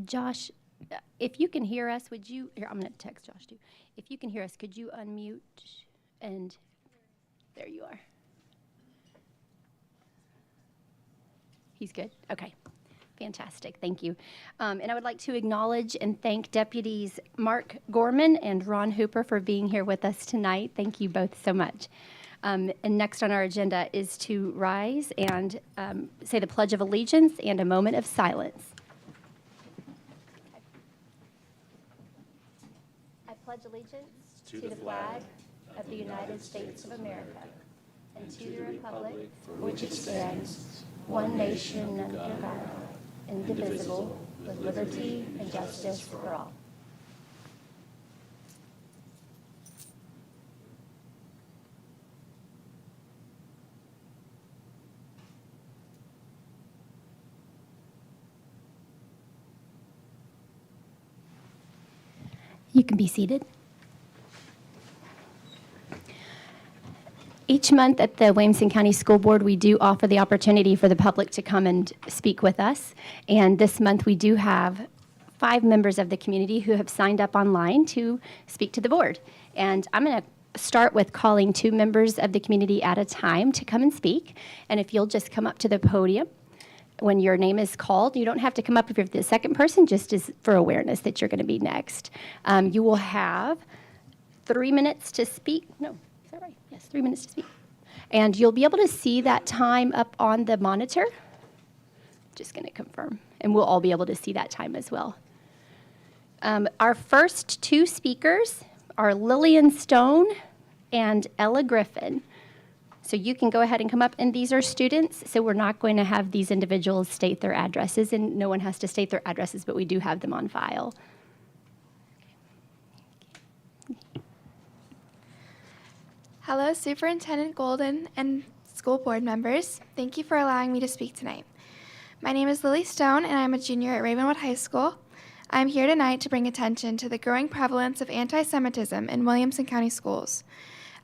Josh, if you can hear us, would you, here, I'm going to text Josh too. If you can hear us, could you unmute? And there you are. He's good? Okay. Fantastic. Thank you. And I would like to acknowledge and thank Deputies Mark Gorman and Ron Hooper for being here with us tonight. Thank you both so much. And next on our agenda is to rise and say the Pledge of Allegiance and a moment of silence. I pledge allegiance to the flag of the United States of America and to the republic for which it stands, one nation under God, indivisible, with liberty and justice for all. You can be seated. Each month at the Williamson County School Board, we do offer the opportunity for the public to come and speak with us. And this month we do have 5 members of the community who have signed up online to speak to the board. And I'm going to start with calling 2 members of the community at a time to come and speak. And if you'll just come up to the podium when your name is called. You don't have to come up if you're the second person, just as for awareness that you're going to be next. You will have 3 minutes to speak. No. Is that right? Yes, 3 minutes to speak. And you'll be able to see that time up on the monitor. Just going to confirm. And we'll all be able to see that time as well. Our first 2 speakers are Lillian Stone and Ella Griffin. So you can go ahead and come up. And these are students, so we're not going to have these individuals state their addresses. And no one has to state their addresses, but we do have them on file. Hello, Superintendent Golden and school board members. Thank you for allowing me to speak tonight. My name is Lily Stone, and I'm a junior at Ravenwood High School. I'm here tonight to bring attention to the growing prevalence of anti-Semitism in Williamson County schools.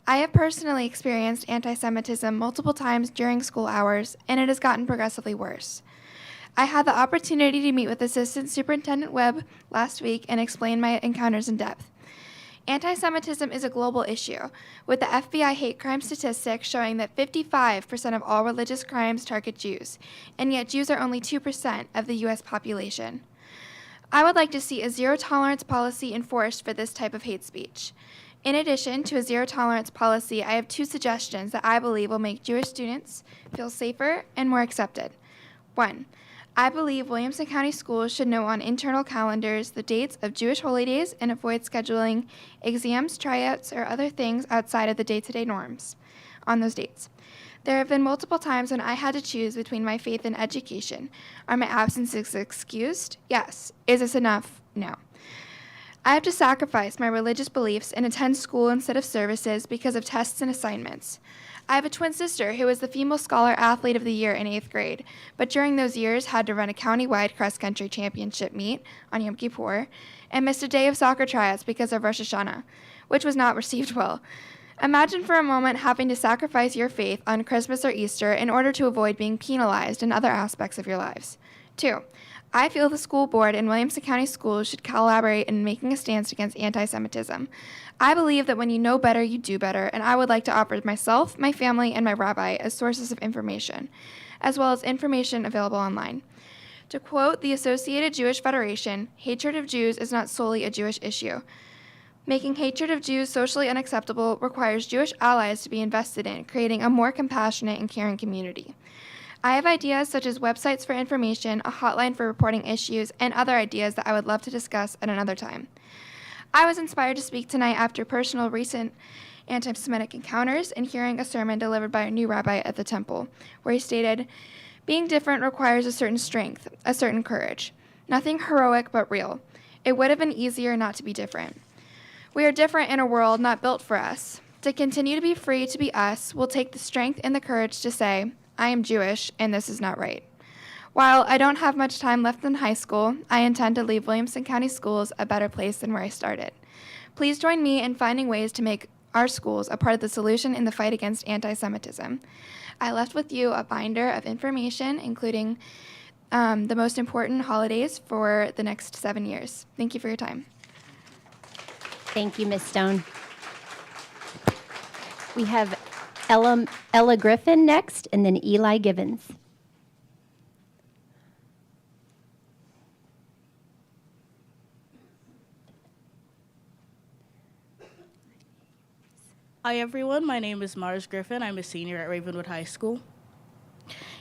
I have personally experienced anti-Semitism multiple times during school hours, and it has gotten progressively worse. I had the opportunity to meet with Assistant Superintendent Webb last week and explain my encounters in depth. Anti-Semitism is a global issue, with the FBI hate crime statistics showing that 55% of all religious crimes target Jews, and yet Jews are only 2% of the U.S. population. I would like to see a zero-tolerance policy enforced for this type of hate speech. In addition to a zero-tolerance policy, I have 2 suggestions that I believe will make Jewish students feel safer and more accepted. 1. I believe Williamson County schools should know on internal calendars the dates of Jewish holy days and avoid scheduling exams, tryouts, or other things outside of the day-to-day norms on those dates. There have been multiple times when I had to choose between my faith and education. Are my absences excused? Yes. Is this enough? No. I have to sacrifice my religious beliefs and attend school instead of services because of tests and assignments. I have a twin sister who was the Female Scholar Athlete of the Year in 8th grade, but during those years had to run a county-wide cross-country championship meet on Yom Kippur and missed a day of soccer tryouts because of Rosh Hashanah, which was not received well. Imagine for a moment having to sacrifice your faith on Christmas or Easter in order to avoid being penalized in other aspects of your lives. 2. I feel the school board and Williamson County schools should collaborate in making a stance against anti-Semitism. I believe that when you know better, you do better, and I would like to offer myself, my family, and my rabbi as sources of information, as well as information available online. To quote the Associated Jewish Federation, hatred of Jews is not solely a Jewish issue. Making hatred of Jews socially unacceptable requires Jewish allies to be invested in creating a more compassionate and caring community. I have ideas such as websites for information, a hotline for reporting issues, and other ideas that I would love to discuss at another time. I was inspired to speak tonight after personal recent anti-Semitic encounters and hearing a sermon delivered by a new rabbi at the temple, where he stated, "Being different requires a certain strength, a certain courage. Nothing heroic but real. It would have been easier not to be different. We are different in a world not built for us. To continue to be free to be us will take the strength and the courage to say, I am Jewish, and this is not right." While I don't have much time left in high school, I intend to leave Williamson County schools a better place than where I started. Please join me in finding ways to make our schools a part of the solution in the fight against anti-Semitism. I left with you a binder of information, including the most important holidays for the next 7 years. Thank you for your time. Thank you, Ms. Stone. We have Ella Griffin next, and then Eli Givens. Hi everyone, my name is Mars Griffin. I'm a senior at Ravenwood High School.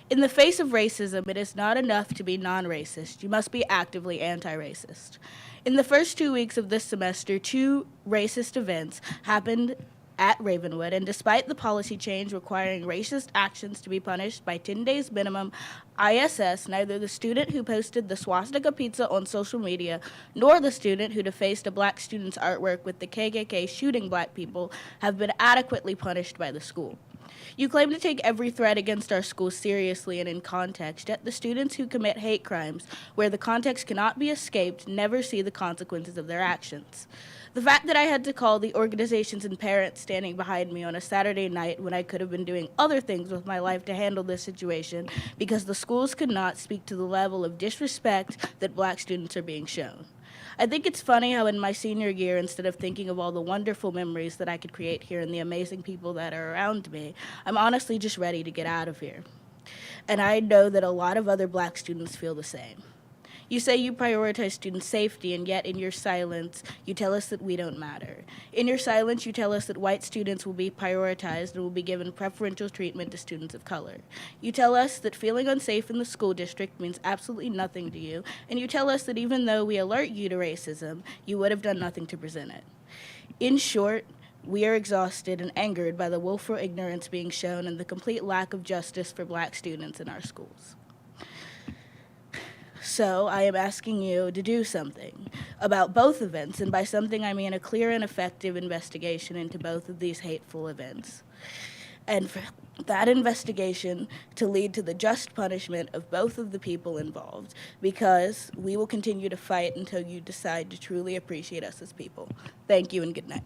In the face of racism, it is not enough to be non-racist. You must be actively anti-racist. In the first 2 weeks of this semester, 2 racist events happened at Ravenwood, and despite the policy change requiring racist actions to be punished by 10 days minimum ISS, neither the student who posted the swastika pizza on social media nor the student who defaced a black student's artwork with the KKK shooting black people have been adequately punished by the school. You claim to take every threat against our school seriously and in context, yet the students who commit hate crimes, where the context cannot be escaped, never see the consequences of their actions. The fact that I had to call the organizations and parents standing behind me on a Saturday night when I could have been doing other things with my life to handle this situation because the schools could not speak to the level of disrespect that black students are being shown. I think it's funny how in my senior year, instead of thinking of all the wonderful memories that I could create here and the amazing people that are around me, I'm honestly just ready to get out of here. And I know that a lot of other black students feel the same. You say you prioritize student safety, and yet in your silence, you tell us that we don't matter. In your silence, you tell us that white students will be prioritized and will be given preferential treatment to students of color. You tell us that feeling unsafe in the school district means absolutely nothing to you, and you tell us that even though we alert you to racism, you would have done nothing to present it. In short, we are exhausted and angered by the willful ignorance being shown and the complete lack of justice for black students in our schools. So I am asking you to do something about both events, and by something I mean a clear and effective investigation into both of these hateful events. And for that investigation to lead to the just punishment of both of the people involved, because we will continue to fight until you decide to truly appreciate us as people. Thank you and good night.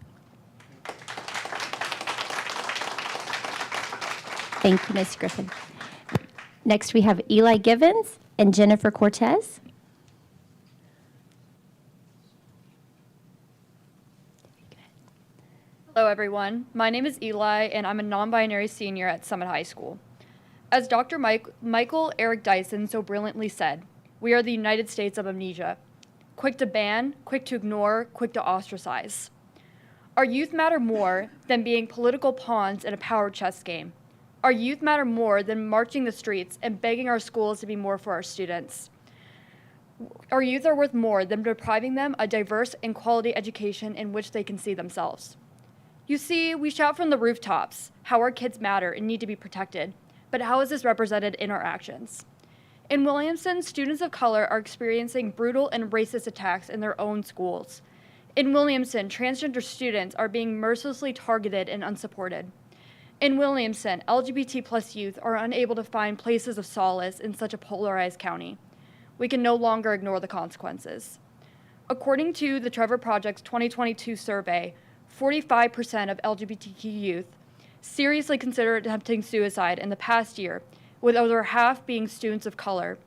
Thank you, Ms. Griffin. Next, we have Eli Givens and Jennifer Cortez. Hello, everyone. My name is Eli, and I'm a non-binary senior at Summit High School. As Dr. Michael Eric Dyson so brilliantly said, we are the United States of amnesia. Quick to ban, quick to ignore, quick to ostracize. Our youth matter more than being political pawns in a power chess game. Our youth matter more than marching the streets and begging our schools to be more for our students. Our youth are worth more than depriving them a diverse and quality education in which they can see themselves. You see, we shout from the rooftops how our kids matter and need to be protected, but how is this represented in our actions? In Williamson, students of color are experiencing brutal and racist attacks in their own schools. In Williamson, transgender students are being mercilessly targeted and unsupported. In Williamson, LGBT+ youth are unable to find places of solace in such a polarized county. We can no longer ignore the consequences. According to the Trevor Project's 2022 survey, 45% of LGBTQ youth seriously considered attempting suicide in the past year, with over half being students of color.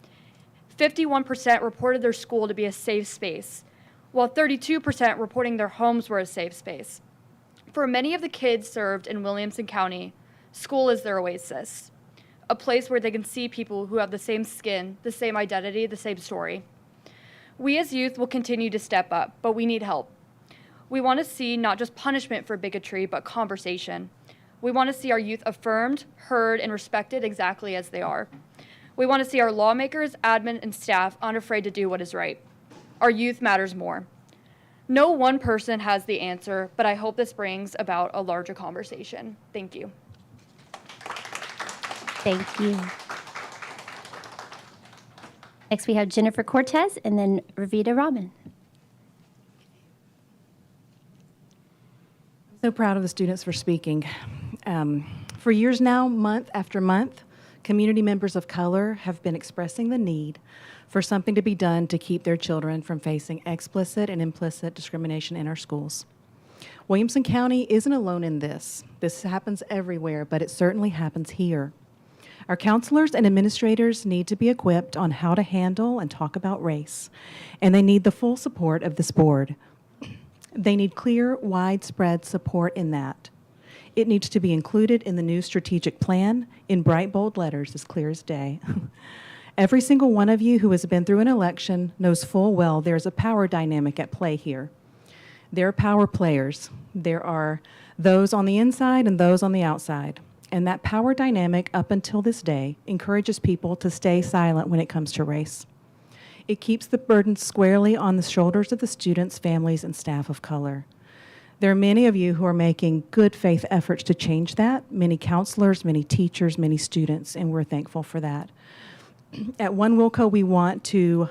51% reported their school to be a safe space, while 32% reporting their homes were a safe space. For many of the kids served in Williamson County, school is their oasis, a place where they can see people who have the same skin, the same identity, the same story. We as youth will continue to step up, but we need help. We want to see not just punishment for bigotry, but conversation. We want to see our youth affirmed, heard, and respected exactly as they are. We want to see our lawmakers, admin, and staff unafraid to do what is right. Our youth matters more. No one person has the answer, but I hope this brings about a larger conversation. Thank you. Thank you. Next, we have Jennifer Cortez and then Ravita Raman. I'm so proud of the students for speaking. For years now, month after month, community members of color have been expressing the need for something to be done to keep their children from facing explicit and implicit discrimination in our schools. Williamson County isn't alone in this. This happens everywhere, but it certainly happens here. Our counselors and administrators need to be equipped on how to handle and talk about race, and they need the full support of this board. They need clear, widespread support in that. It needs to be included in the new strategic plan in bright, bold letters as clear as day. Every single one of you who has been through an election knows full well there's a power dynamic at play here. There are power players. There are those on the inside and those on the outside. And that power dynamic, up until this day, encourages people to stay silent when it comes to race. It keeps the burden squarely on the shoulders of the students, families, and staff of color. There are many of you who are making good faith efforts to change that, many counselors, many teachers, many students, and we're thankful for that. At One Wilco, we want to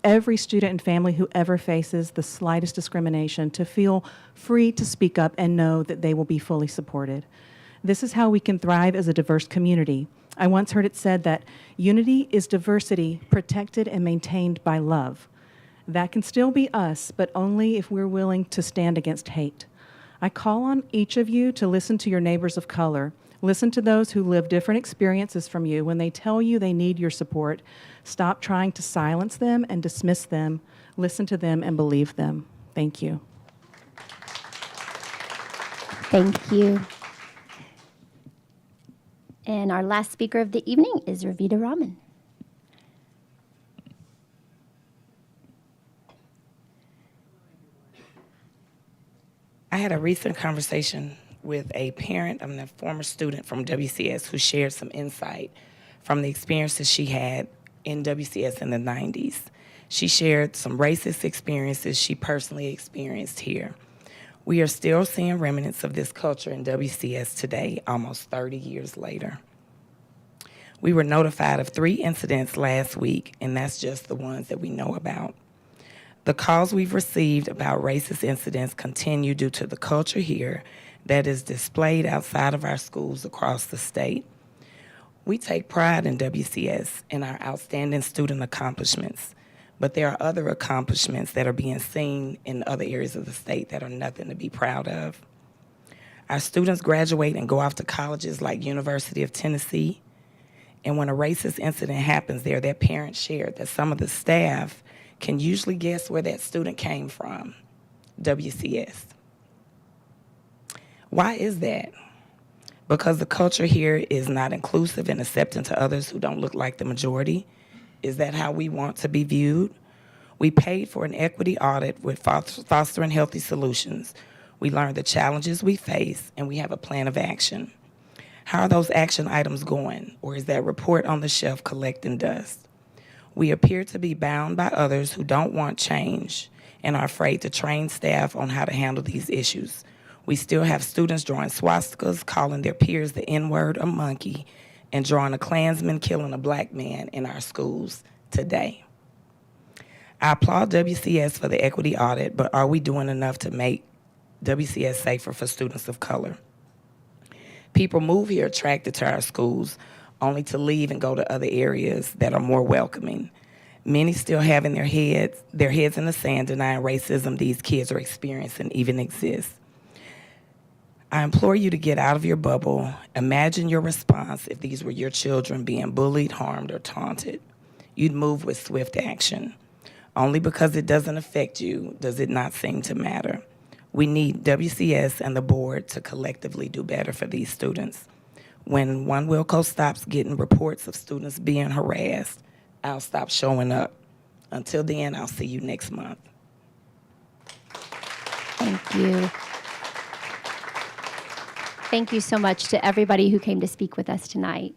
every student and family who ever faces the slightest discrimination to feel free to speak up and know that they will be fully supported. This is how we can thrive as a diverse community. I once heard it said that unity is diversity protected and maintained by love. That can still be us, but only if we're willing to stand against hate. I call on each of you to listen to your neighbors of color. Listen to those who live different experiences from you. When they tell you they need your support, stop trying to silence them and dismiss them. Listen to them and believe them. Thank you. Thank you. And our last speaker of the evening is Ravita Raman. I had a recent conversation with a parent of a former student from WCS who shared some insight from the experiences she had in WCS in the 90s. She shared some racist experiences she personally experienced here. We are still seeing remnants of this culture in WCS today, almost 30 years later. We were notified of 3 incidents last week, and that's just the ones that we know about. The calls we've received about racist incidents continue due to the culture here that is displayed outside of our schools across the state. We take pride in WCS and our outstanding student accomplishments, but there are other accomplishments that are being seen in other areas of the state that are nothing to be proud of. Our students graduate and go off to colleges like University of Tennessee, and when a racist incident happens there, their parents shared that some of the staff can usually guess where that student came from, WCS. Why is that? Because the culture here is not inclusive and accepting to others who don't look like the majority? Is that how we want to be viewed? We paid for an equity audit with Fostering Healthy Solutions. We learned the challenges we face, and we have a plan of action. How are those action items going, or is that report on the shelf collecting dust? We appear to be bound by others who don't want change and are afraid to train staff on how to handle these issues. We still have students drawing swastikas, calling their peers the N-word or monkey, and drawing a Klansman killing a black man in our schools today. I applaud WCS for the equity audit, but are we doing enough to make WCS safer for students of color? People move here attracted to our schools, only to leave and go to other areas that are more welcoming. Many still having their heads in the sand, denying racism these kids are experiencing even exists. I implore you to get out of your bubble. Imagine your response if these were your children being bullied, harmed, or taunted. You'd move with swift action. Only because it doesn't affect you does it not seem to matter. We need WCS and the board to collectively do better for these students. When One Wilco stops getting reports of students being harassed, I'll stop showing up. Until then, I'll see you next month. Thank you. Thank you so much to everybody who came to speak with us tonight.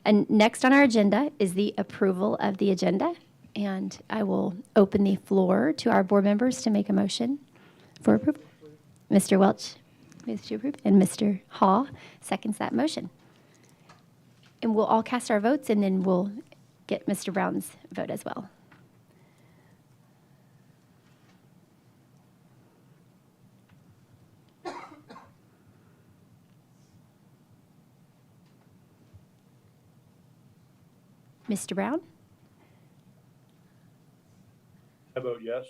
And next on our agenda is the approval of the agenda. And I will open the floor to our board members to make a motion for approval. Mr. Welch, Mr. Approve, and Mr. Hall seconds that motion. And we'll all cast our votes, and then we'll get Mr. Brown's vote as well. Mr. Brown? I vote yes.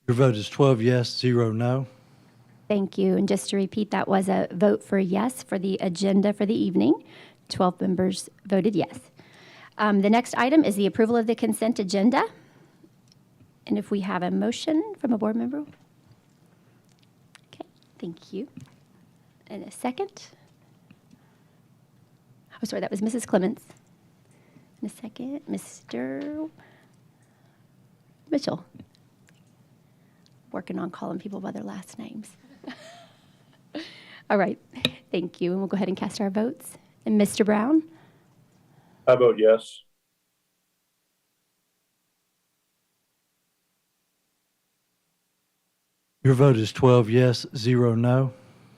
Your vote is 12 yes, 0 no. Thank you. And just to repeat, that was a vote for yes for the agenda for the evening. 12 members voted yes. The next item is the approval of the consent agenda. And if we have a motion from a board member? Okay, thank you. And a second? Oh, sorry, that was Mrs. Clements. And a second, Mr. Mitchell. Working on calling people by their last names. All right, thank you. And we'll go ahead and cast our votes. And Mr. Brown? I vote yes. Your vote is 12 yes, 0 no.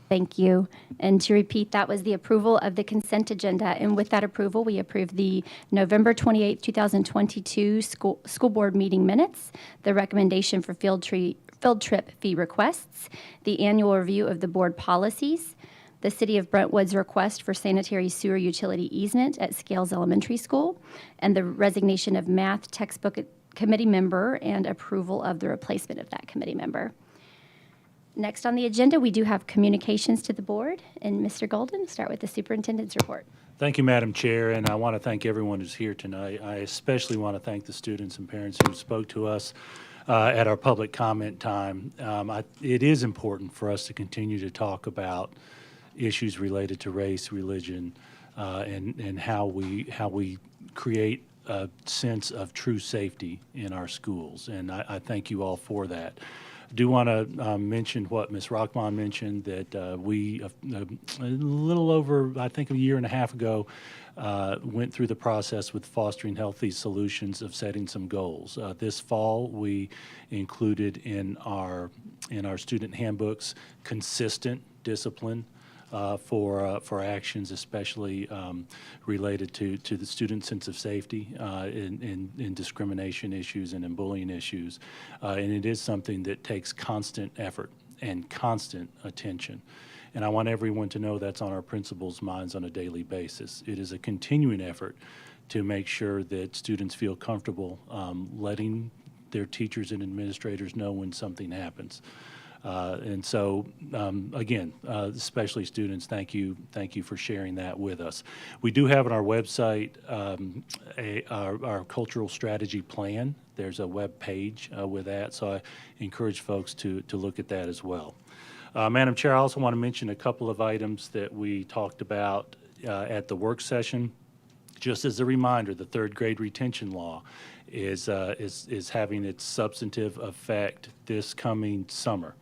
Thank you. And to repeat, that was the approval of the consent agenda. And with that approval, we approve the November 28, 2022 school board meeting minutes, the recommendation for field trip fee requests, the annual review of the board policies, the City of Brentwood's request for sanitary sewer utility easement at Scales Elementary School, and the resignation of math textbook committee member and approval of the replacement of that committee member. Next on the agenda, we do have communications to the board. And Mr. Golden, start with the superintendent's report. Thank you, Madam Chair, and I want to thank everyone who's here tonight. I especially want to thank the students and parents who spoke to us at our public comment time. It is important for us to continue to talk about issues related to race, religion, and how we create a sense of true safety in our schools. And I thank you all for that. I do want to mention what Ms. Rockman mentioned, that we, a little over, I think a year and a half ago, went through the process with Fostering Healthy Solutions of setting some goals. This fall, we included in our student handbooks consistent discipline for actions, especially related to the student sense of safety in discrimination issues and in bullying issues. And it is something that takes constant effort and constant attention. And I want everyone to know that's on our principals' minds on a daily basis. It is a continuing effort to make sure that students feel comfortable letting their teachers and administrators know when something happens. And so, again, especially students, thank you for sharing that with us. We do have on our website our cultural strategy plan. There's a web page with that, so I encourage folks to look at that as well. Madam Chair, I also want to mention a couple of items that we talked about at the work session. Just as a reminder, the third grade retention law is having its substantive effect this coming summer.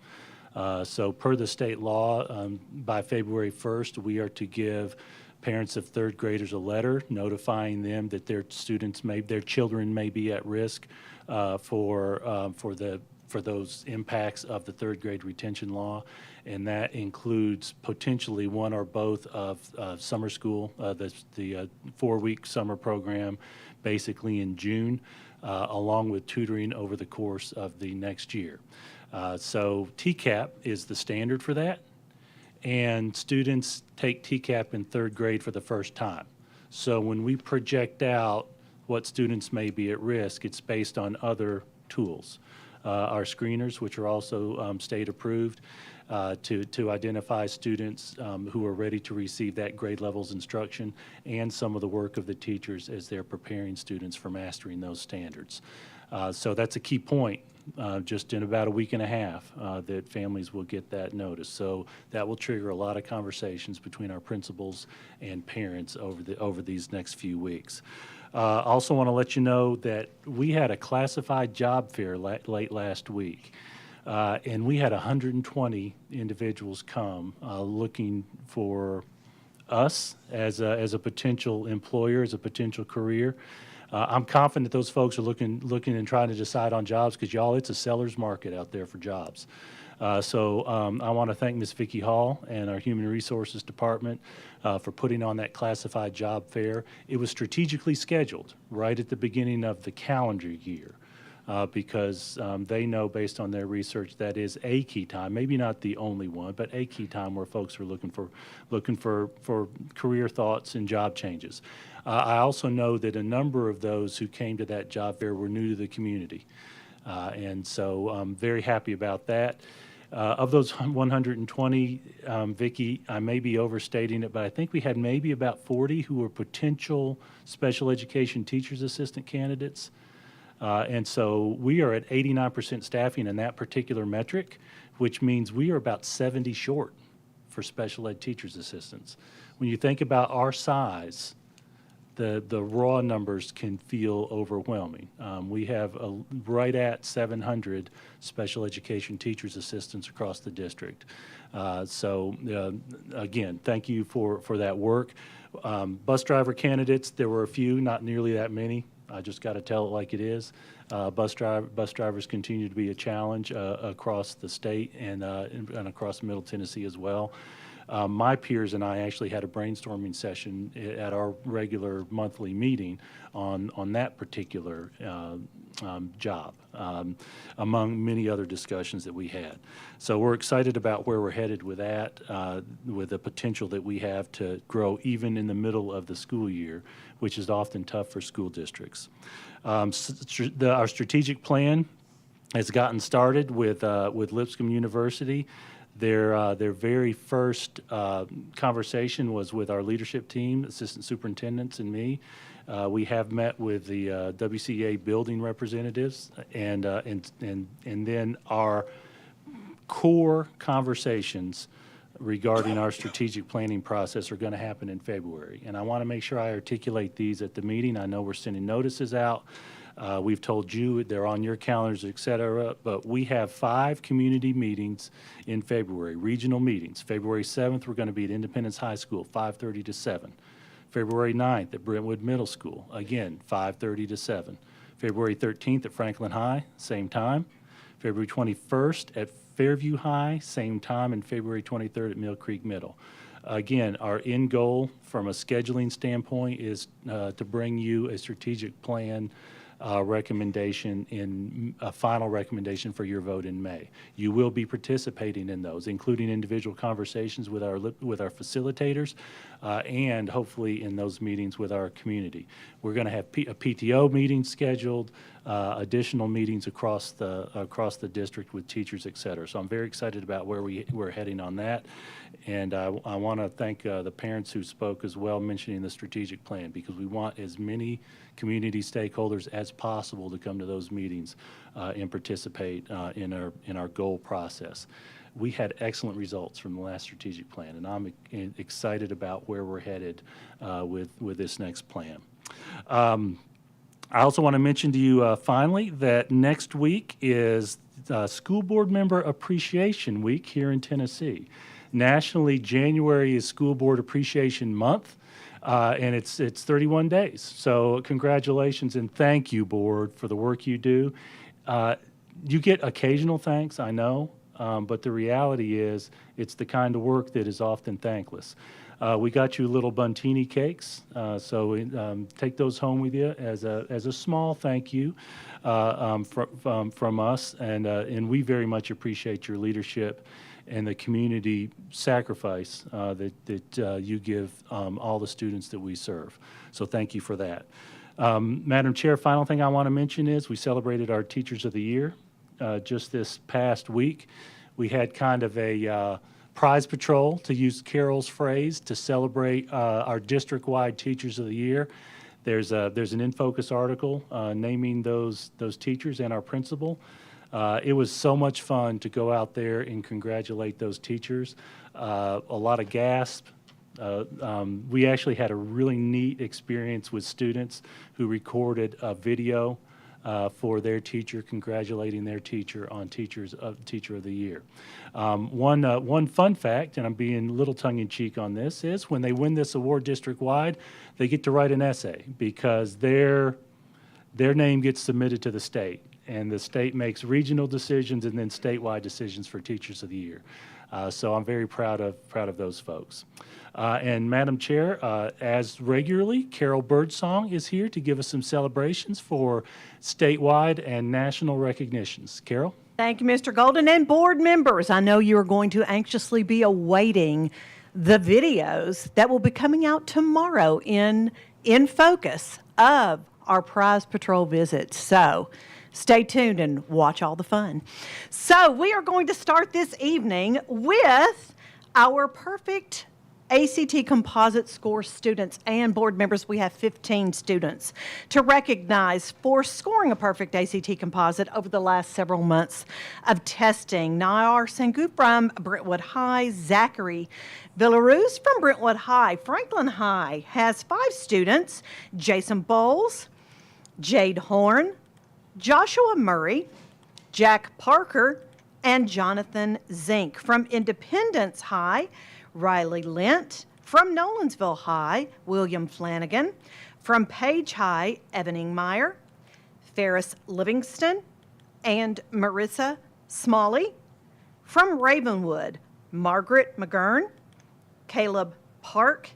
So per the state law, by February 1st, we are to give parents of third graders a letter notifying them that their children may be at risk for those impacts of the third grade retention law, and that includes potentially one or both of summer school, the 4-week summer program, basically in June, along with tutoring over the course of the next year. So TCAP is the standard for that, and students take TCAP in third grade for the first time. So when we project out what students may be at risk, it's based on other tools. Our screeners, which are also state approved, to identify students who are ready to receive that grade levels instruction, and some of the work of the teachers as they're preparing students for mastering those standards. So that's a key point, just in about a week and a half, that families will get that notice. So that will trigger a lot of conversations between our principals and parents over these next few weeks. Also want to let you know that we had a classified job fair late last week, and we had 120 individuals come looking for us as a potential employer, as a potential career. I'm confident those folks are looking and trying to decide on jobs, because y'all, it's a seller's market out there for jobs. So I want to thank Ms. Vicki Hall and our Human Resources Department for putting on that classified job fair. It was strategically scheduled right at the beginning of the calendar year because they know, based on their research, that is a key time, maybe not the only one, but a key time where folks are looking for career thoughts and job changes. I also know that a number of those who came to that job fair were new to the community. And so I'm very happy about that. Of those 120, Vicki, I may be overstating it, but I think we had maybe about 40 who were potential special education teachers assistant candidates. And so we are at 89% staffing in that particular metric, which means we are about 70 short for special ed teachers assistants. When you think about our size, the raw numbers can feel overwhelming. We have right at 700 special education teachers assistants across the district. So again, thank you for that work. Bus driver candidates, there were a few, not nearly that many. I just got to tell it like it is. Bus drivers continue to be a challenge across the state and across Middle Tennessee as well. My peers and I actually had a brainstorming session at our regular monthly meeting on that particular job, among many other discussions that we had. So we're excited about where we're headed with that, with the potential that we have to grow even in the middle of the school year, which is often tough for school districts. Our strategic plan has gotten started with Lipscomb University. Their very first conversation was with our leadership team, assistant superintendents, and me. We have met with the WCA building representatives, and then our core conversations regarding our strategic planning process are going to happen in February. And I want to make sure I articulate these at the meeting. I know we're sending notices out. We've told you they're on your calendars, et cetera, but we have 5 community meetings in February, regional meetings. February 7th, we're going to be at Independence High School, 5:30 to 7. February 9th at Brentwood Middle School, again, 5:30 to 7. February 13th at Franklin High, same time. February 21st at Fairview High, same time, and February 23rd at Mill Creek Middle. Again, our end goal from a scheduling standpoint is to bring you a strategic plan recommendation in a final recommendation for your vote in May. You will be participating in those, including individual conversations with our facilitators and hopefully in those meetings with our community. We're going to have a PTO meeting scheduled, additional meetings across the district with teachers, et cetera. So I'm very excited about where we're heading on that. And I want to thank the parents who spoke as well, mentioning the strategic plan, because we want as many community stakeholders as possible to come to those meetings and participate in our goal process. We had excellent results from the last strategic plan, and I'm excited about where we're headed with this next plan. I also want to mention to you finally that next week is School Board Member Appreciation Week here in Tennessee. Nationally, January is School Board Appreciation Month, and it's 31 days. So congratulations and thank you, Board, for the work you do. You get occasional thanks, I know, but the reality is it's the kind of work that is often thankless. We got you little Buntini cakes, so take those home with you as a small thank you from us, and we very much appreciate your leadership and the community sacrifice that you give all the students that we serve. So thank you for that. Madam Chair, final thing I want to mention is we celebrated our Teachers of the Year just this past week. We had kind of a prize patrol, to use Carol's phrase, to celebrate our district-wide Teachers of the Year. There's an In Focus article naming those teachers and our principal. It was so much fun to go out there and congratulate those teachers. A lot of gasps. We actually had a really neat experience with students who recorded a video for their teacher, congratulating their teacher on Teacher of the Year. One fun fact, and I'm being a little tongue-in-cheek on this, is when they win this award district-wide, they get to write an essay because their name gets submitted to the state, and the state makes regional decisions and then statewide decisions for Teachers of the Year. So I'm very proud of those folks. And Madam Chair, as regularly, Carol Birdsong is here to give us some celebrations for statewide and national recognitions. Carol? Thank you, Mr. Golden, and board members. I know you are going to anxiously be awaiting the videos that will be coming out tomorrow in focus of our prize patrol visits. So Stay tuned and watch all the fun. So we are going to start this evening with our perfect ACT composite score students and board members. We have 15 students to recognize for scoring a perfect ACT composite over the last several months of testing. Nayar Sangu from Brentwood High, Zachary Villaruz from Brentwood High. Franklin High has 5 students: Jason Bowles, Jade Horn, Joshua Murray, Jack Parker, and Jonathan Zink. From Independence High, Riley Lent. From Nolensville High, William Flanagan. From Page High, Evan Ingmeyer, Ferris Livingston, and Marissa Smalley. From Ravenwood, Margaret McGurn, Caleb Park,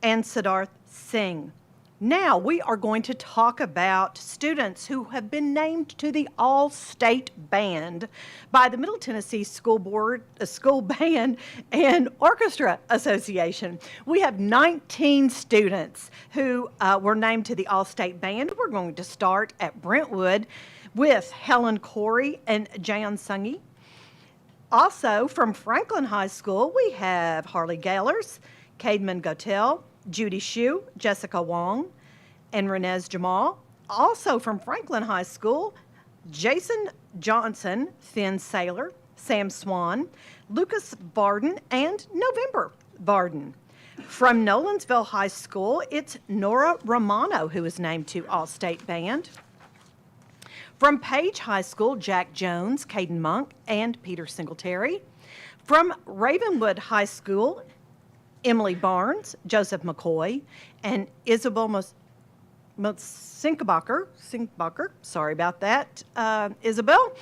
and Siddharth Singh. Now we are going to talk about students who have been named to the All-State Band by the Middle Tennessee School Band and Orchestra Association. We have 19 students who were named to the All-State Band. We're going to start at Brentwood with Helen Corey and Jan Sungi. Also from Franklin High School, we have Harley Gaylors, Cademan Gotel, Judy Shue, Jessica Wong, and Renez Jamal. Also from Franklin High School, Jason Johnson, Finn Saylor, Sam Swan, Lucas Varden, and November Varden. From Nolensville High School, it's Nora Romano who is named to All-State Band. From Page High School, Jack Jones, Caden Monk, and Peter Singletary. From Ravenwood High School, Emily Barnes, Joseph McCoy, and Isabel Sinkbacher, sorry about that, Isabel.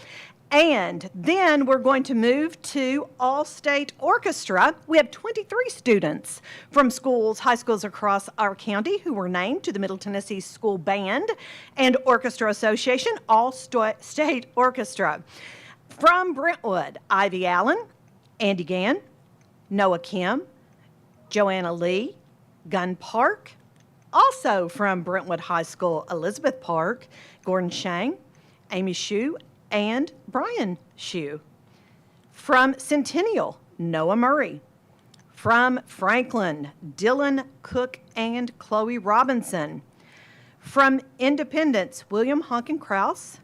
And then we're going to move to All-State Orchestra. We have 23 students from high schools across our county who were named to the Middle Tennessee School Band and Orchestra Association All-State Orchestra. From Brentwood, Ivy Allen, Andy Gann, Noah Kim, Joanna Lee, Gunn Park. Also from Brentwood High School, Elizabeth Park, Gordon Shang, Amy Shue, and Brian Shue. From Centennial, Noah Murray. From Franklin, Dylan Cook and Chloe Robinson. From Independence, William Honkin Krause.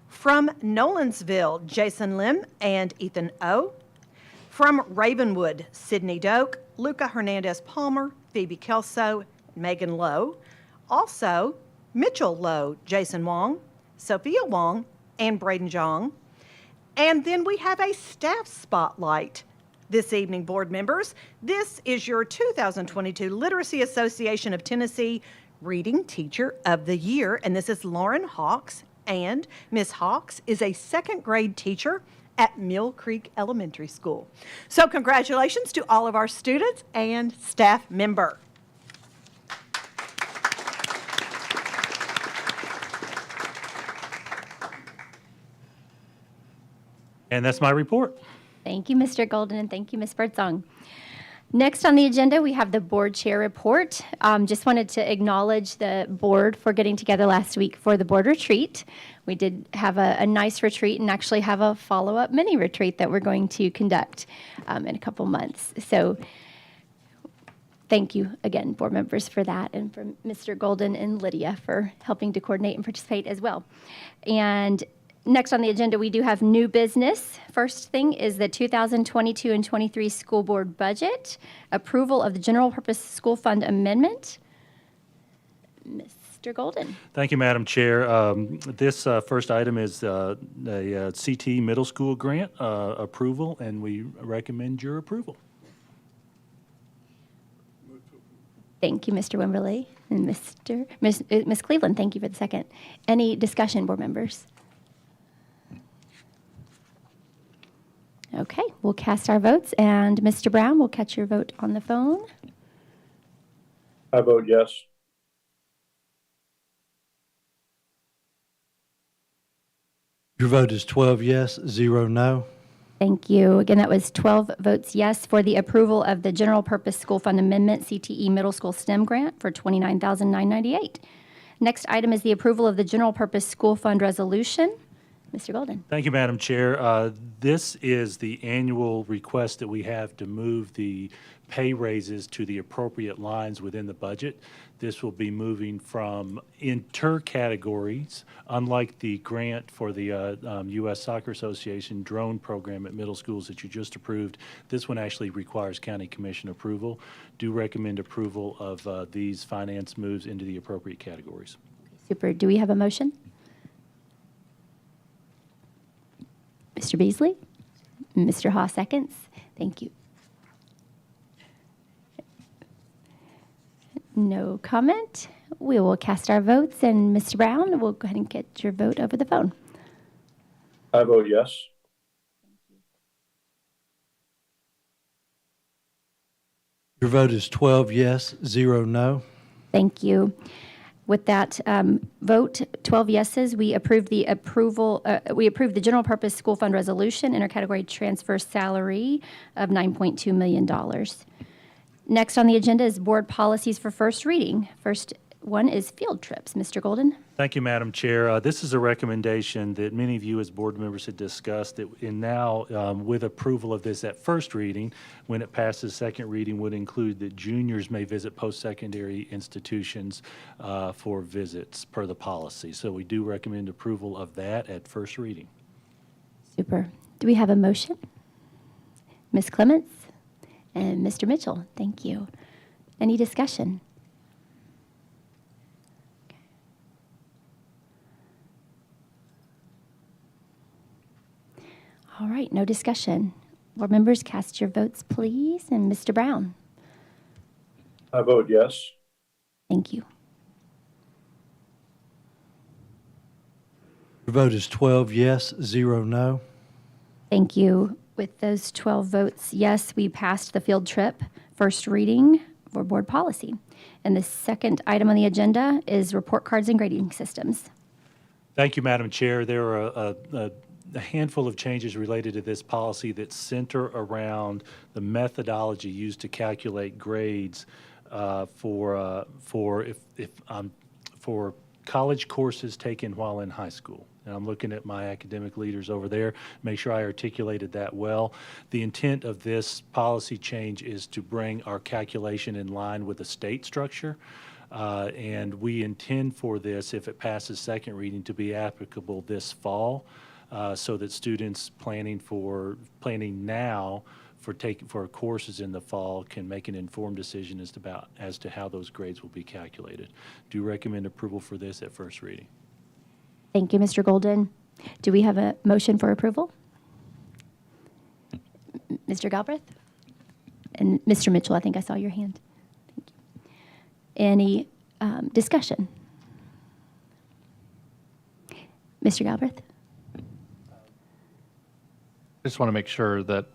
From Nolensville, Jason Lim and Ethan O. From Ravenwood, Sydney Doak, Luca Hernandez Palmer, Phoebe Kelso, Megan Lowe. Also, Mitchell Lowe, Jason Wong, Sophia Wong, and Braden Jong. And then we have a staff spotlight this evening, board members. This is your 2022 Literacy Association of Tennessee Reading Teacher of the Year, and this is Lauren Hawks. And Miss Hawks is a 2nd grade teacher at Mill Creek Elementary School. So congratulations to all of our students and staff member. And that's my report. Thank you, Mr. Golden, and thank you, Ms. Birdsong. Next on the agenda, we have the board chair report. Just wanted to acknowledge the board for getting together last week for the board retreat. We did have a nice retreat and actually have a follow-up mini retreat that we're going to conduct in a couple months. So thank you again, board members, for that, and for Mr. Golden and Lydia for helping to coordinate and participate as well. And next on the agenda, we do have new business. First thing is the 2022 and 23 school board budget, approval of the general purpose school fund amendment. Mr. Golden. Thank you, Madam Chair. This first item is a CT middle school grant approval, and we recommend your approval. Thank you, Mr. Wimberly and Ms. Cleveland. Thank you for the second. Any discussion, board members? Okay, we'll cast our votes, and Mr. Brown, we'll catch your vote on the phone. I vote yes. Your vote is 12 yes, 0 no. Thank you. Again, that was 12 votes yes for the approval of the General Purpose School Fund Amendment CTE Middle School STEM Grant for $29,998. Next item is the approval of the general purpose school fund resolution. Mr. Golden. Thank you, Madam Chair. This is the annual request that we have to move the pay raises to the appropriate lines within the budget. This will be moving from inter-categories, unlike the grant for the U.S. Soccer Association drone program at middle schools that you just approved. This one actually requires county commission approval. Do recommend approval of these finance moves into the appropriate categories. Super. Do we have a motion? Mr. Beasley? Mr. Haas seconds. Thank you. No comment. We will cast our votes, and Mr. Brown, we'll go ahead and get your vote over the phone. I vote yes. Your vote is 12 yes, 0 no. Thank you. With that vote, 12 yeses, we approved the general purpose school fund resolution, intercategory transfer salary of $9.2 million. Next on the agenda is board policies for first reading. First one is field trips. Mr. Golden. Thank you, Madam Chair. This is a recommendation that many of you as board members had discussed that in now with approval of this at first reading, when it passes second reading, would include that juniors may visit post-secondary institutions for visits per the policy. So we do recommend approval of that at first reading. Super. Do we have a motion? Ms. Clements and Mr. Mitchell, thank you. Any discussion? All right, no discussion. Board members, cast your votes, please. And Mr. Brown. I vote yes. Thank you. Your vote is 12 yes, 0 no. Thank you. With those 12 votes, yes, we passed the field trip first reading for board policy. And the second item on the agenda is report cards and grading systems. Thank you, Madam Chair. There are a handful of changes related to this policy that center around the methodology used to calculate grades for college courses taken while in high school. And I'm looking at my academic leaders over there, make sure I articulated that well. The intent of this policy change is to bring our calculation in line with the state structure. And we intend for this, if it passes second reading, to be applicable this fall. So that students planning now for courses in the fall can make an informed decision as to how those grades will be calculated. Do recommend approval for this at first reading. Thank you, Mr. Golden. Do we have a motion for approval? Mr. Galbraith? And Mr. Mitchell, I think I saw your hand. Thank you. Any discussion? Mr. Galbraith? I just want to make sure that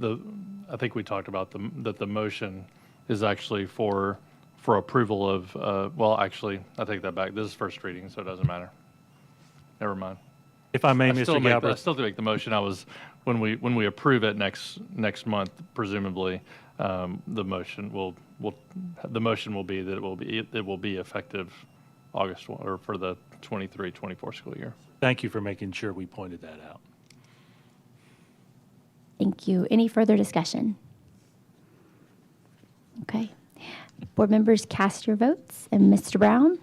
I think we talked about that the motion is actually for approval of, well, actually, I take that back. This is first reading, so it doesn't matter. Never mind. If I may, I Mr. still Galbraith. to make the motion. When we approve it next month, presumably, the motion will be that it will be effective August 1, or for the 23-24 school year. Thank you for making sure we pointed that out. Thank you. Any further discussion? Okay. Board members, cast your votes. And Mr. Brown?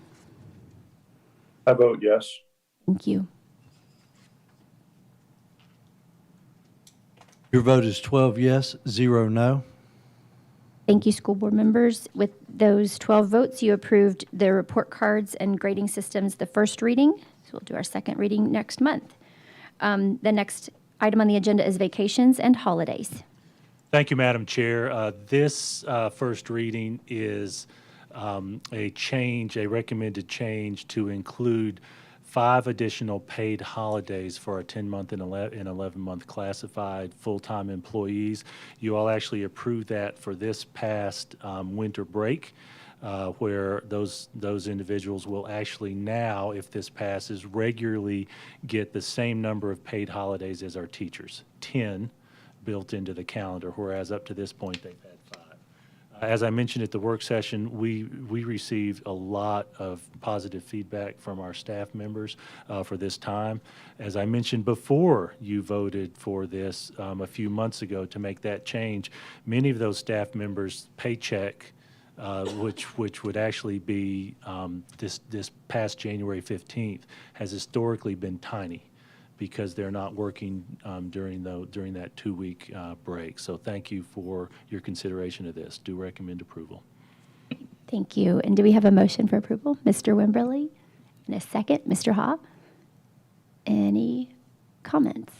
I vote yes. Thank you. Your vote is 12 yes, 0 no. Thank you, school board members. With those 12 votes, you approved the report cards and grading systems the first reading. So we'll do our second reading next month. The next item on the agenda is vacations and holidays. Thank you, Madam Chair. This first reading is a recommended change to include 5 additional paid holidays for our 10-month and 11-month classified full-time employees. You all actually approved that for this past winter break, where those individuals will actually now, if this passes, regularly get the same number of paid holidays as our teachers, 10 built into the calendar, whereas up to this point they've had 5. As I mentioned at the work session, we received a lot of positive feedback from our staff members for this time. As I mentioned before, you voted for this a few months ago to make that change. Many of those staff members' paycheck, which would actually be this past January 15th, has historically been tiny, because they're not working during that 2-week break. So thank you for your consideration of this. Do recommend approval. Thank you. And do we have a motion for approval? Mr. Wimberly? And a second, Mr. Hobb? Any comments?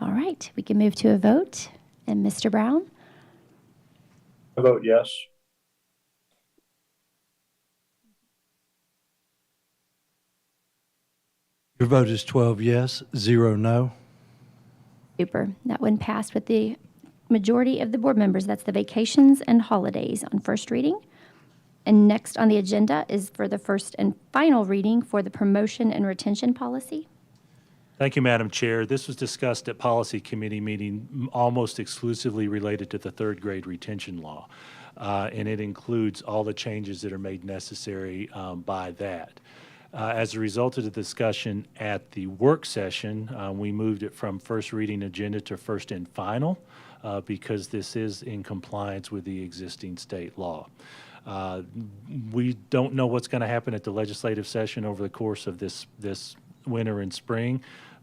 All right, we can move to a vote. And Mr. Brown? I vote yes. Your vote is 12 yes, 0 no. Super. That one passed with the majority of the board members. That's the vacations and holidays on first reading. And next on the agenda is for the first and final reading for the promotion and retention policy. Thank you, Madam Chair. This was discussed at Policy Committee meeting almost exclusively related to the third grade retention law. And it includes all the changes that are made necessary by that. As a result of the discussion at the work session, we moved it from first reading agenda to first and final because this is in compliance with the existing state law. We don't know what's going to happen at the legislative session over the course of this winter and spring,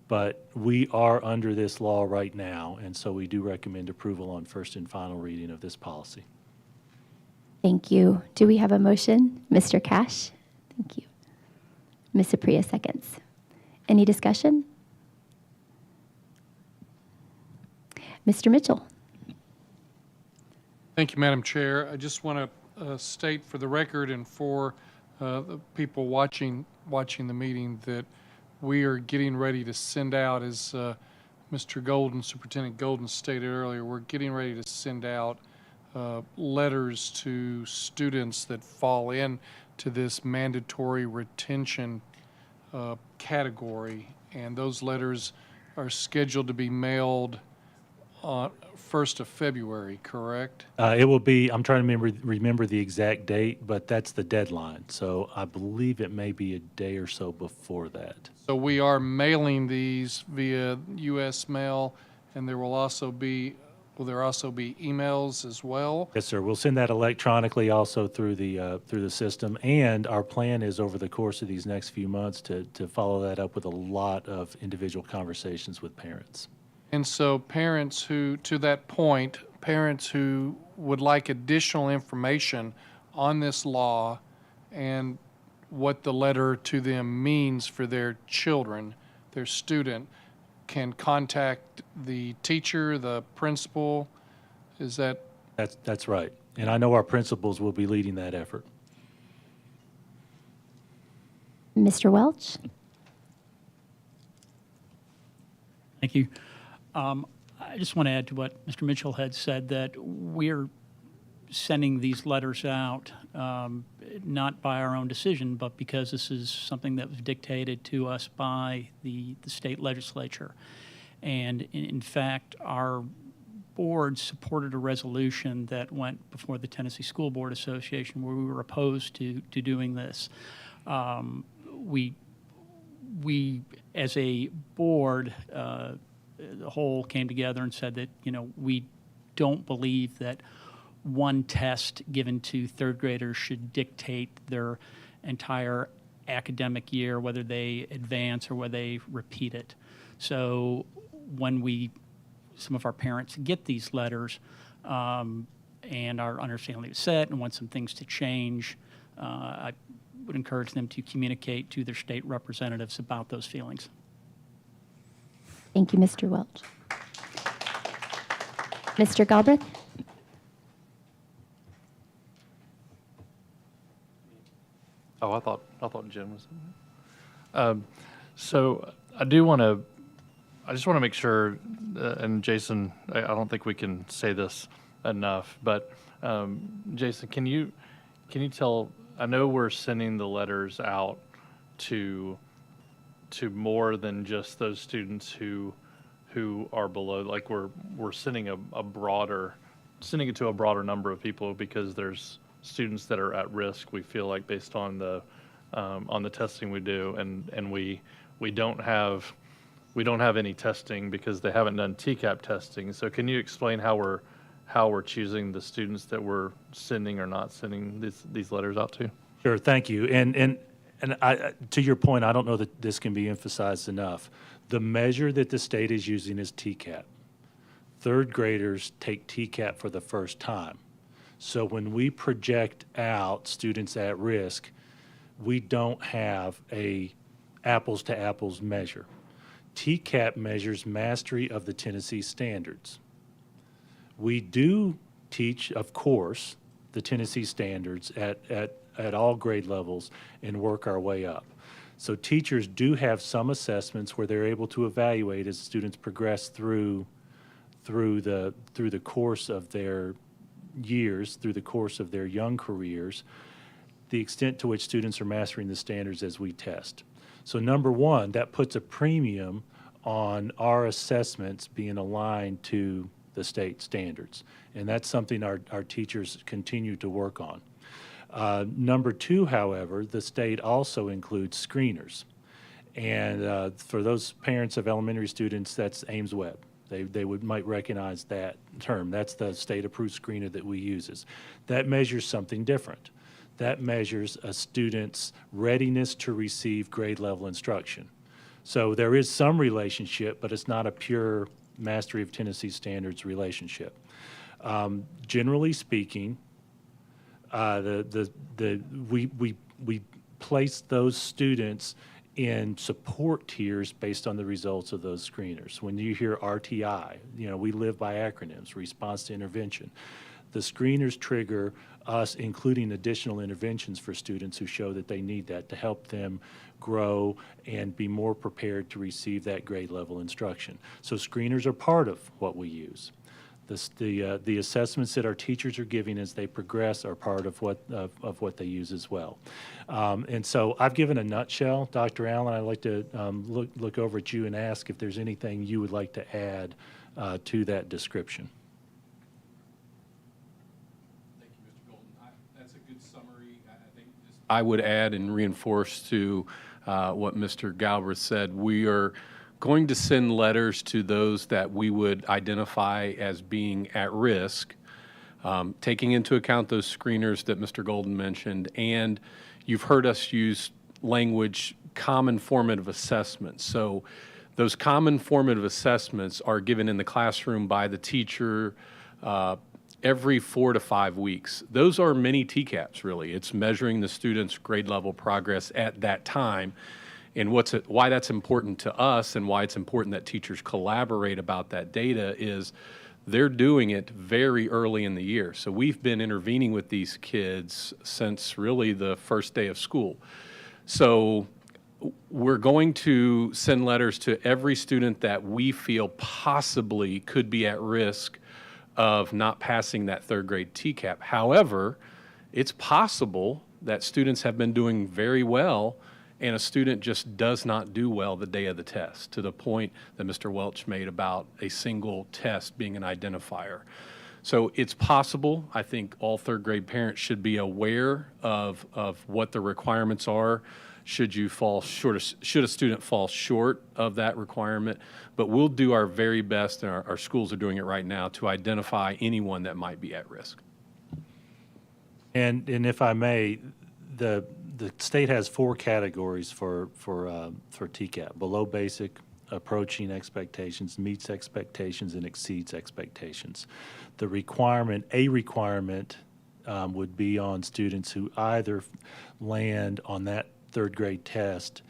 but we are under this law right now, and so we do recommend approval on first and final reading of this policy. Thank you. Do we have a motion? Mr. Cash? Thank you. Ms. Apria seconds. Any discussion? Mr. Mitchell? Thank you, Madam Chair. I just want to state for the record and for the people watching the meeting that we are getting ready to send out, as Mr. Golden, Superintendent Golden stated earlier, we're getting ready to send out letters to students that fall in to this mandatory retention category, and those letters are scheduled to be mailed on 1st of February, correct? It will be, I'm trying to remember the exact date, but that's the deadline. So I believe it may be a day or so before that. So we are mailing these via U.S. mail, and there will also be emails as well? Yes, sir. We'll send that electronically also through the system. And our plan is over the course of these next few months to follow that up with a lot of individual conversations with parents. And so parents who would like additional information on this law and what the letter to them means for their children, their student, can contact the teacher, the principal. Is that? That's right. And I know our principals will be leading that effort. Mr. Welch? Thank you. I just want to add to what Mr. Mitchell had said, that we're sending these letters out not by our own decision, but because this is something that was dictated to us by the state legislature. And in fact, our board supported a resolution that went before the Tennessee School Board Association where we were opposed to doing this. We as a board, the whole came together and said that, we don't believe that one test given to third graders should dictate their entire academic year, whether they advance or whether they repeat it. So when some of our parents get these letters and are understandably upset and want some things to change, I would encourage them to communicate to their state representatives about those feelings. Thank you, Mr. Welch. Mr. Galbraith? Oh, I thought Jim was. So I just want to make sure, and Jason, I don't think we can say this enough, but Jason, can you tell? I know we're sending the letters out to more than just those students who who are below, like we're sending sending it to a broader number of people because there's students that are at risk, we feel like, based on the testing we do, and we don't have any testing because they haven't done TCAP testing. So can you explain how we're choosing the students that we're sending or not sending these letters out to? Sure, thank you. And to your point, I don't know that this can be emphasized enough. The measure that the state is using is TCAP. Third graders take TCAP for the first time. So when we project out students at risk, we don't have a apples to apples measure. TCAP measures mastery of the Tennessee standards. We do teach, of course, the Tennessee standards at all grade levels and work our way up. So teachers do have some assessments where they're able to evaluate as students progress through the course of their years, through the course of their young careers, the extent to which students are mastering the standards as we test. So number one, that puts a premium on our assessments being aligned to the state standards. And that's something our teachers continue to work on. Number two, however, the state also includes screeners. And for those parents of elementary students, that's Ames Webb. They might recognize that term. That's the state-approved screener that we use. That measures something different. That measures a student's readiness to receive grade-level instruction. So there is some relationship, but it's not a pure mastery of Tennessee standards relationship. Generally speaking, we place those students in support tiers based on the results of those screeners. When you hear RTI, we live by acronyms, response to intervention. The screeners trigger us including additional interventions for students who show that they need that to help them grow and be more prepared to receive that grade level instruction. So screeners are part of what we use. The assessments that our teachers are giving as they progress are part of what they use as well. And so I've given a nutshell. Dr. Allen, I'd like to look over at you and ask if there's anything you would like to add to that description. Thank you, Mr. Golden. That's a good summary. I would add and reinforce to what Mr. Galbraith said. We are going to send letters to those that we would identify as being at risk, taking into account those screeners that Mr. Golden mentioned. And you've heard us use language, common formative assessments. So those common formative assessments are given in the classroom by the teacher every 4 to 5 weeks. Those are mini TCAPs, really. It's measuring the student's grade level progress at that time. And why that's important to us and why it's important that teachers collaborate about that data is they're doing it very early in the year. So we've been intervening with these kids since really the first day of school. So we're going to send letters to every student that we feel possibly could be at risk of not passing that third grade TCAP. However, it's possible that students have been doing very well and a student just does not do well the day of the test, to the point that Mr. Welch made about a single test being an identifier. So it's possible. I think all third grade parents should be aware of what the requirements are should a student fall short of that requirement. But we'll do our very best, and our schools are doing it right now, to identify anyone that might be at risk. And if I may, the state has 4 categories for TCAP: below basic, approaching expectations, meets expectations, and exceeds expectations. A requirement would be on students who either land on that third grade test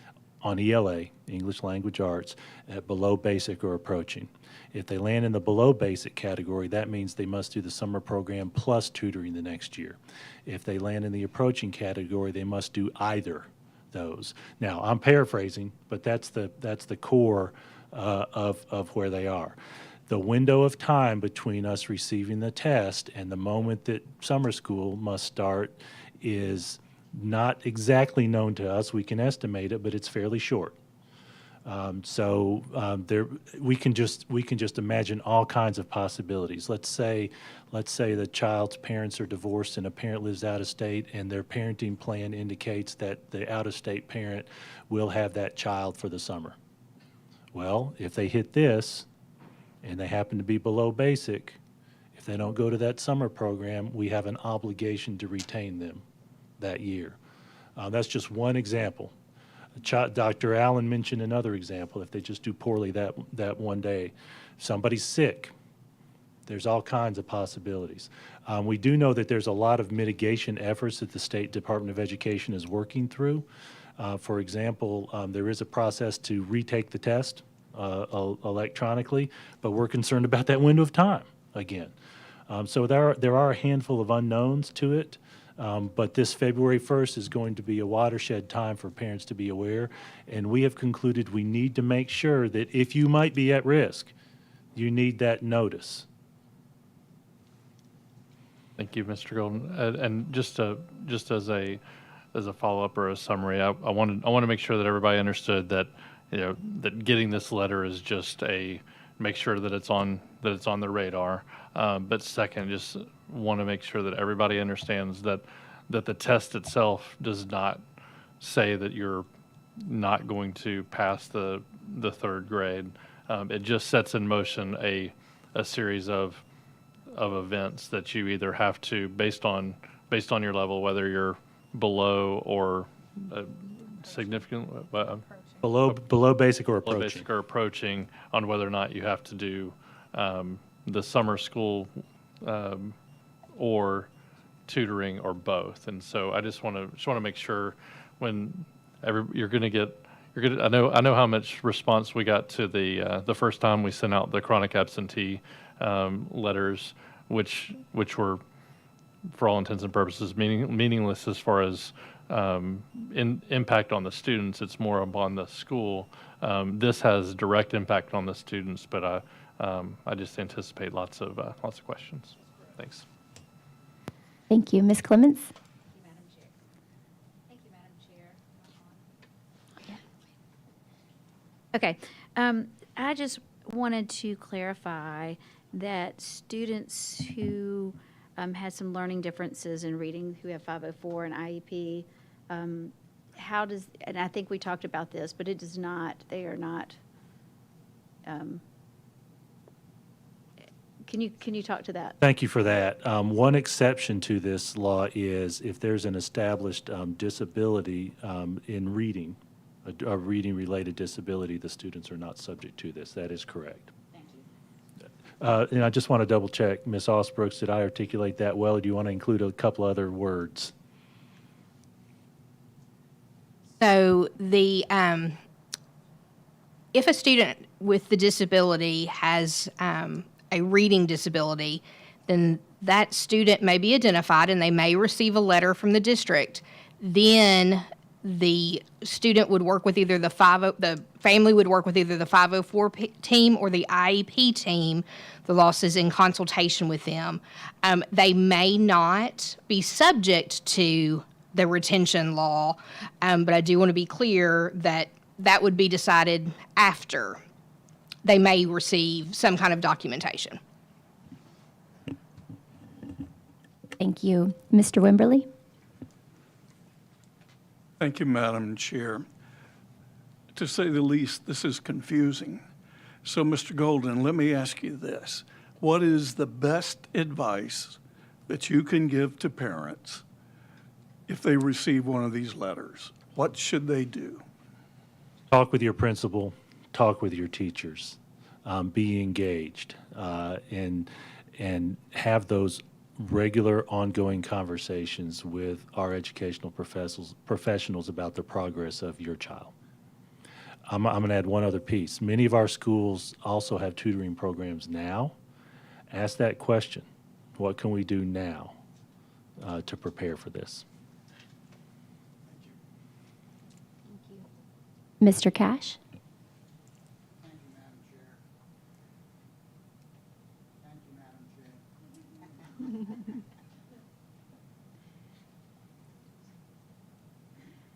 on ELA, English Language Arts, at below basic or approaching. If they land in the below basic category, that means they must do the summer program plus tutoring the next year. If they land in the approaching category, they must do either those. Now, I'm paraphrasing, but that's the core of where they are. The window of time between us receiving the test and the moment that summer school must start is not exactly known to us. We can estimate it, but it's fairly short. We can just imagine all kinds of possibilities. Let's say the child's parents are divorced and a parent lives out of state, and their parenting plan indicates that the out of state parent will have that child for the summer. Well, if they hit this and they happen to be below basic, if they don't go to that summer program, we have an obligation to retain them that year. That's just one example. Dr. Allen mentioned another example. If they just do poorly that one day, somebody's sick, there's all kinds of possibilities. We do know that there's a lot of mitigation efforts that the State Department of Education is working through. For example, there is a process to retake the test electronically, but we're concerned about that window of time again. So there are a handful of unknowns to it. But this February 1st is going to be a watershed time for parents to be aware, and we have concluded we need to make sure that if you might be at risk, you need that notice. Thank you, Mr. Golden. And just as a follow-up or a summary, I want to make sure that everybody understood that that getting this letter is just make sure that it's on the radar. But second, just want to make sure that everybody understands that the test itself does not say that you're not going to pass the third grade. It just sets in motion a series of events that you either have to, based on your level, whether you're below or significant below basic or approaching. Below basic or approaching, on whether or not you have to do the summer school or tutoring or both. And so I just want to make sure when you're going to I know how much response we got to the first time we sent out the chronic absentee letters, which were, for all intents and purposes, meaningless as far as impact on the students. It's more upon the school. This has direct impact on the students, but I just anticipate lots of questions. Thanks. Thank you. Ms. Clements? Thank you, Madam Chair. Okay. I just wanted to clarify that students who had some learning differences in reading, who have 504 and IEP, and I think we talked about this, but they are not, can you talk to that? Thank you for that. One exception to this law is if there's an established disability in reading, a reading-related disability, the students are not subject to this. That is correct. Thank you. And I just want to double check, Ms. Osbrooks, did I articulate that well, or do you want to include a couple other words? So if a student with the disability has a reading disability, then that student may be identified and they may receive a letter from the district. Then the student would work with either the family would work with either the 504 team or the IEP team. The loss is in consultation with them. They may not be subject to the retention law, but I do want to be clear that that would be decided after they may receive some kind of documentation. Thank you. Mr. Wimberly? Thank you, Madam Chair. To say the least, this is confusing. So, Mr. Golden, let me ask you this. What is the best advice that you can give to parents if they receive one of these letters? What should they do? Talk with your principal, talk with your teachers, be engaged, and have those regular ongoing conversations with our educational professionals about the progress of your child. I'm going to add one other piece. Many of our schools also have tutoring programs now. Ask that question. What can we do now to prepare for this? Mr. Cash? Thank you, Madam Chair. Thank you, Madam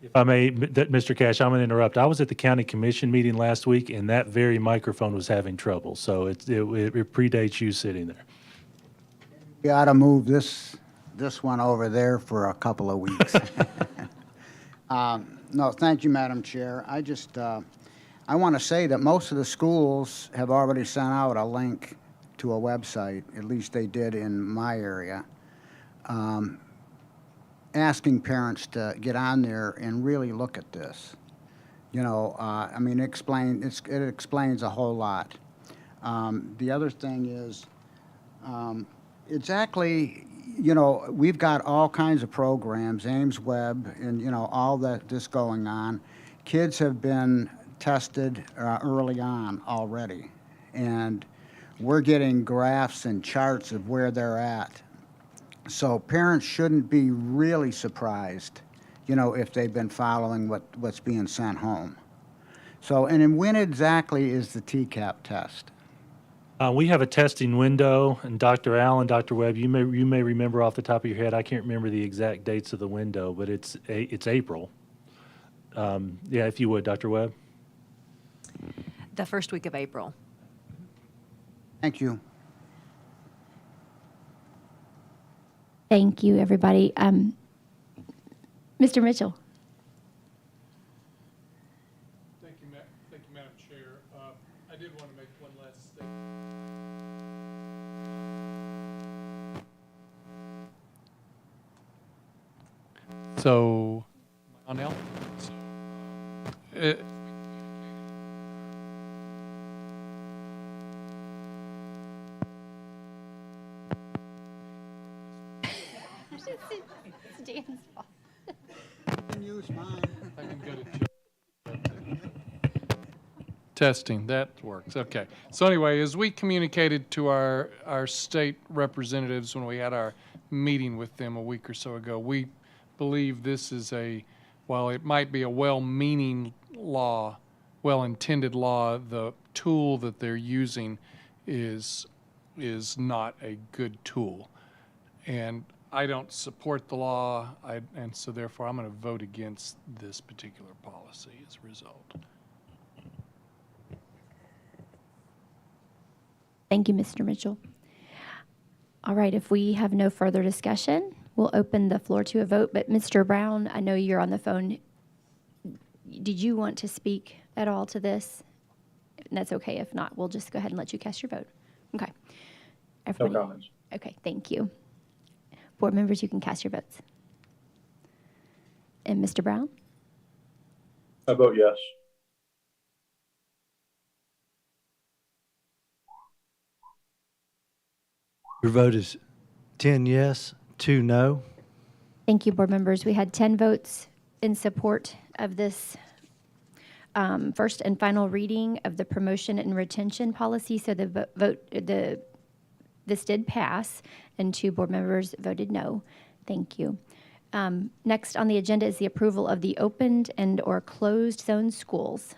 Chair. If I may, Mr. Cash, I'm going to interrupt. I was at the county commission meeting last week, and that very microphone was having trouble. So it predates you sitting there. We ought to move this one over there for a couple of weeks. No, thank you, Madam Chair. I want to say that most of the schools have already sent out a link to a website, at least they did in my area, asking parents to get on there and really look at this. You know, I mean, it explains a whole lot. The other thing is, exactly, you know, we've got all kinds of programs, Ames Web, and, you know, all this going on. Kids have been tested early on already, and we're getting graphs and charts of where they're at. So parents shouldn't be really surprised, you know, if they've been following what's being sent home. So, and then when exactly is the TCAP test? We have a testing window, and Dr. Allen, Dr. Webb, you may remember off the top of your head. I can't remember the exact dates of the window, but it's April. Yeah, if you would, Dr. Webb. The first week of April. Thank you. Thank you, everybody. Mr. Mitchell. Thank you, Madam Chair. I did want to make one last statement. So, on now? It's Dan's fault. You can use mine. I can go to testing. That works. Okay. So anyway, as we communicated to our state representatives when we had our meeting with them a week or so ago, we believe this is while it might be a well-meaning law, well-intended law, the tool that they're using is not a good tool. And I don't support the law, and so therefore I'm going to vote against this particular policy as a result. Thank you, Mr. Mitchell. All right, if we have no further discussion, we'll open the floor to a vote. But Mr. Brown, I know you're on the phone. Did you want to speak at all to this? And that's okay. If not, we'll just go ahead and let you cast your vote. Okay. Everybody? No comments. Okay, thank you. Board members, you can cast your votes. And Mr. Brown? I vote yes. Your vote is 10 yes, 2 no. Thank you, board members. We had 10 votes in support of this first and final reading of the promotion and retention policy. So this did pass, and 2 board members voted no. Thank you. Next on the agenda is the approval of the opened and/or closed zone schools.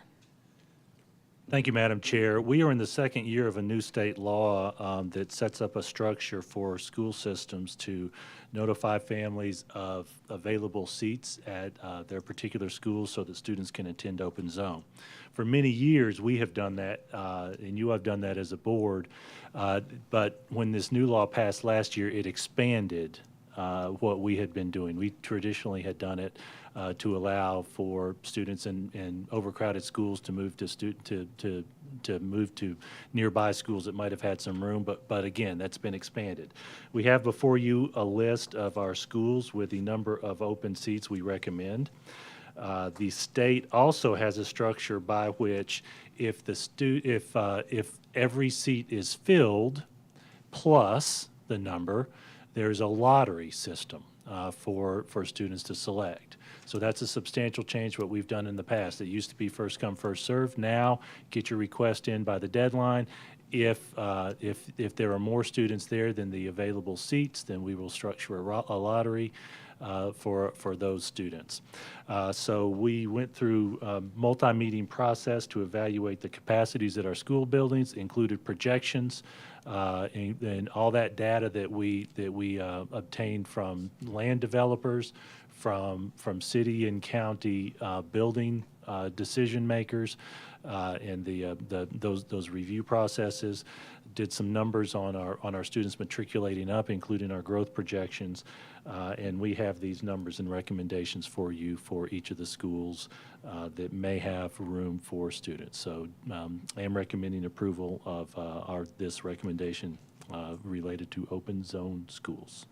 Thank you, Madam Chair. We are in the second year of a new state law that sets up a structure for school systems to notify families of available seats at their particular schools so that students can attend open zone. For many years, we have done that, and you have done that as a board, but when this new law passed last year, it expanded what we had been doing. We traditionally had done it to allow for students in overcrowded schools to move to move to nearby schools that might have had some room, but again, that's been expanded. We have before you a list of our schools with the number of open seats we recommend. The state also has a structure by which if every seat is filled plus the number, there's a lottery system for students to select. So that's a substantial change what we've done in the past. It used to be first come, first served. Now, get your request in by the deadline. If there are more students there than the available seats, then we will structure a lottery for those students. So we went through a multi-meeting process to evaluate the capacities at our school buildings, included projections, and all that data that we obtained from land developers, from city and county building decision makers and those review processes. Did some numbers on our students matriculating up, including our growth projections, and we have these numbers and recommendations for you for each of the schools that may have room for students. So I am recommending approval of this recommendation related to open zone schools.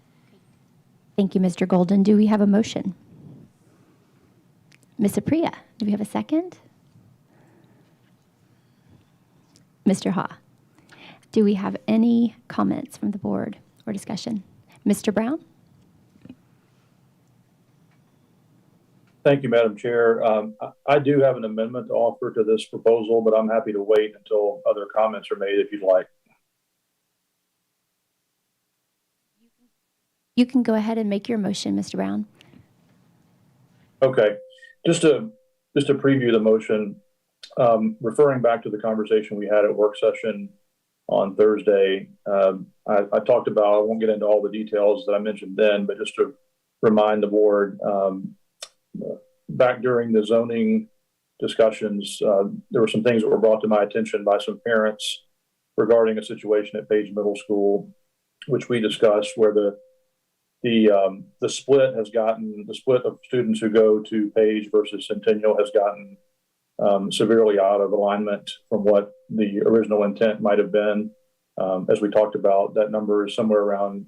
Thank you, Mr. Golden. Do we have a motion? Ms. Apriya, do we have a second? Mr. Ha, do we have any comments from the board or discussion? Mr. Brown? Thank you, Madam Chair. I do have an amendment to offer to this proposal, but I'm happy to wait until other comments are made if you'd like. You can go ahead and make your motion, Mr. Brown. Okay, just to preview the motion, referring back to the conversation we had at work session on Thursday, I talked about, I won't get into all the details that I mentioned then, but just to remind the board, back during the zoning discussions, there were some things that were brought to my attention by some parents regarding a situation at Page Middle School, which we discussed, where the split of students who go to Page versus Centennial has gotten severely out of alignment from what the original intent might have been. As we talked about, that number is somewhere around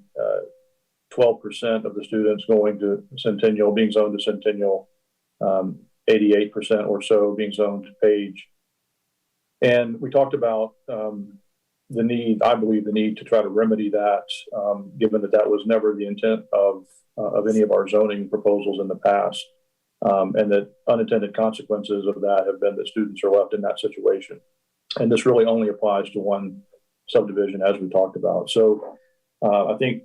12% of the students going to Centennial, being zoned to Centennial, 88% or so being zoned to Page. And we talked about I believe the need to try to remedy that, given that that was never the intent of any of our zoning proposals in the past, and that unintended consequences of that have been that students are left in that situation. And this really only applies to one subdivision, as we talked about. So I think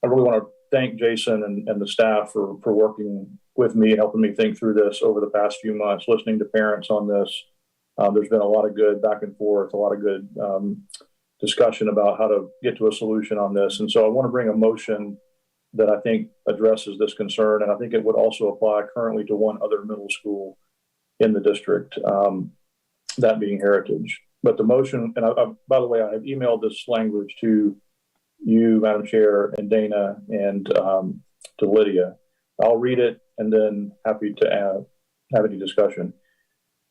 I really want to thank Jason and the staff for working with me and helping me think through this over the past few months, listening to parents on this. There's been a lot of good back and forth, a lot of good discussion about how to get to a solution on this. And so I want to bring a motion that I think addresses this concern. And I think it would also apply currently to one other middle school in the district, that being Heritage. But the motion, and by the way, I have emailed this language to you, Madam Chair, and Dana, and to Lydia. I'll read it and then happy to have any discussion.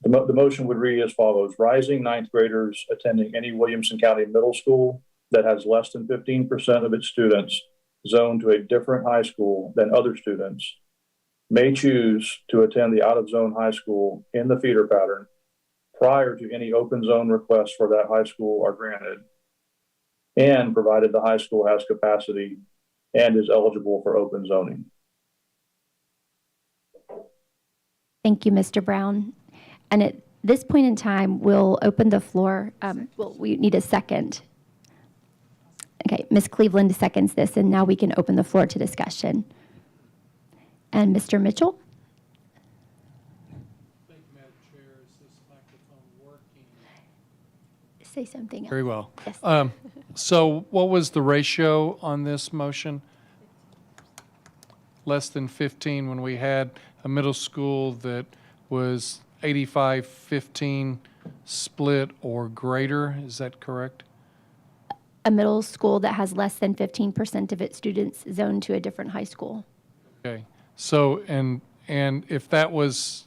The motion would read as follows: rising ninth graders attending any Williamson County middle school that has less than 15% of its students zoned to a different high school than other students may choose to attend the out-of-zone high school in the feeder pattern prior to any open zone requests for that high school are granted, and provided the high school has capacity and is eligible for open zoning. Thank you, Mr. Brown. And at this point in time, we'll open the floor. We need a second. Okay, Ms. Cleveland seconds this, and now we can open the floor to discussion. And Mr. Mitchell? Thank you, Madam Chair. Is this microphone working? Say something else. Very well. Yes. So what was the ratio on this motion? Less than 15 when we had a middle school that was 85-15 split or greater. Is that correct? A middle school that has less than 15% of its students zoned to a different high school. Okay. So, and if that was,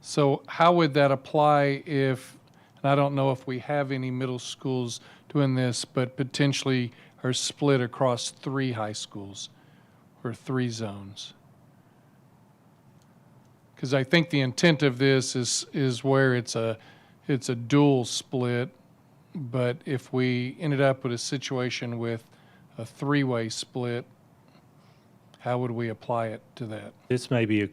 so how would that apply if, and I don't know if we have any middle schools doing this, but potentially are split across 3 high schools or 3 zones? Because I think the intent of this is where it's a dual split, but if we ended up with a situation with a 3-way split, how would we apply it to that? This may be a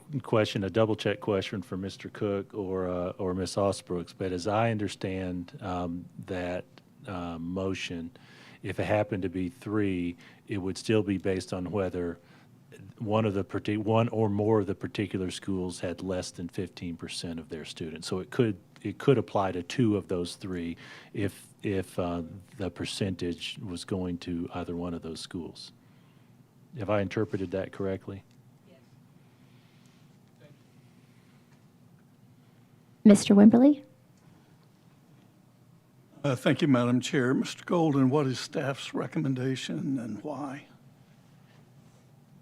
double check question for Mr. Cook or Ms. Osbrooks, but as I understand that motion, if it happened to be 3, it would still be based on whether one or more of the particular schools had less than 15% of their students. So it could apply to 2 of those 3 if the percentage was going to either one of those schools. Have I interpreted that correctly? Mr. Wimberly? Thank you, Madam Chair. Mr. Golden, what is staff's recommendation and why?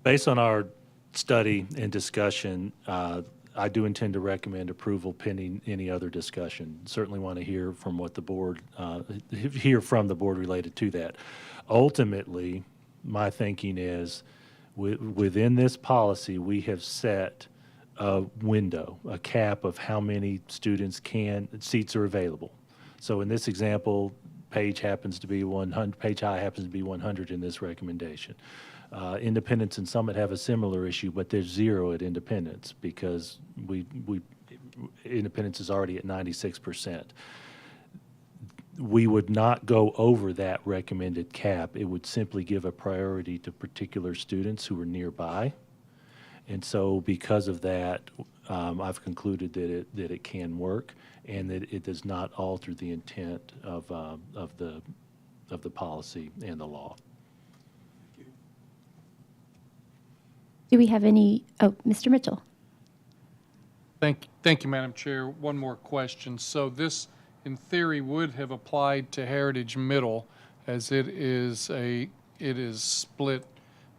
Based on our study and discussion, I do intend to recommend approval pending any other discussion. Certainly want to hear from what the board, hear from the board related to that. Ultimately, my thinking is within this policy, we have set a window, a cap of how many seats are available. So in this example, page happens to be 100, page high happens to be 100 in this recommendation. Independence and Summit have a similar issue, but there's 0 at Independence because Independence is already at 96%. We would not go over that recommended cap. It would simply give a priority to particular students who are nearby. And so because of that, I've concluded that it can work and that it does not alter the intent of the policy and the law. Do we have any, Mr. Mitchell? Thank you, Madam Chair. One more question. So this, in theory, would have applied to Heritage Middle as it is split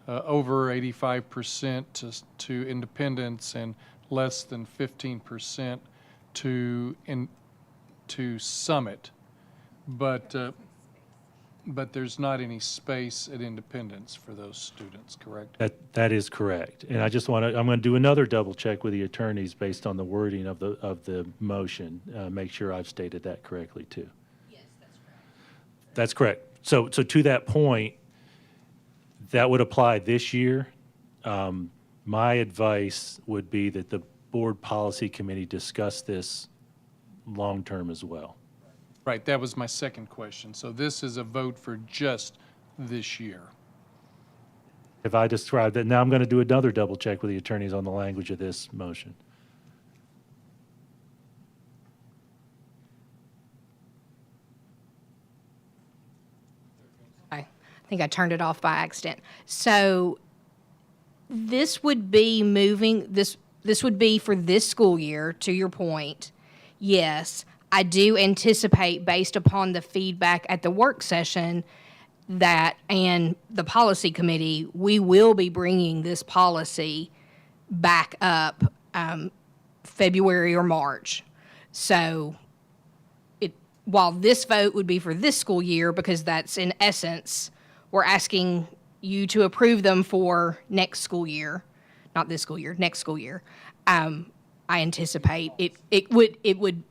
over 85% to Independence and less than 15% to Summit, but there's not any space at Independence for those students, correct? That is correct. And I'm going to do another double check with the attorneys based on the wording of the motion, make sure I've stated that correctly too. Yes, that's correct. That's correct. So to that point, that would apply this year. My advice would be that the board policy committee discuss this long-term as well. Right, that was my second question. So this is a vote for just this year. Have I described that? Now I'm going to do another double check with the attorneys on the language of this motion. I think I turned it off by accident. So this would be moving, this would be for this school year, to your point. Yes, I do anticipate, based upon the feedback at the work session that and the policy committee, we will be bringing this policy back up February or March. So while this vote would be for this school year, because that's in essence, we're asking you to approve them for next school year, not this school year, next school year. I anticipate it would,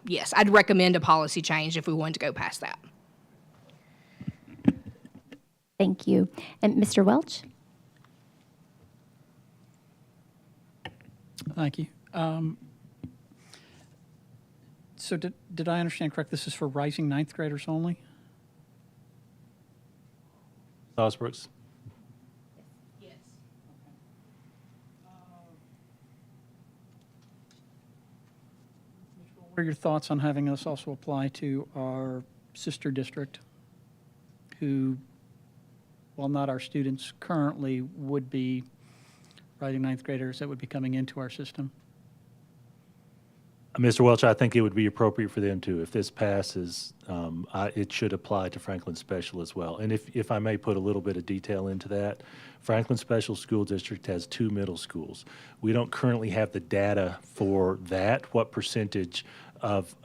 yes, I'd recommend a policy change if we wanted to go past that. Thank you. And Mr. Welch? Thank you. So did I understand correct? This is for rising ninth graders only? Osbrooks? Yes. What are your thoughts on having us also apply to our sister district, who, while not our students currently, would be rising ninth graders that would be coming into our system? Mr. Welch, I think it would be appropriate for them to. If this passes, it should apply to Franklin Special as well. And if I may put a little bit of detail into that, Franklin Special School District has 2 middle schools. We don't currently have the data for that, what percentage of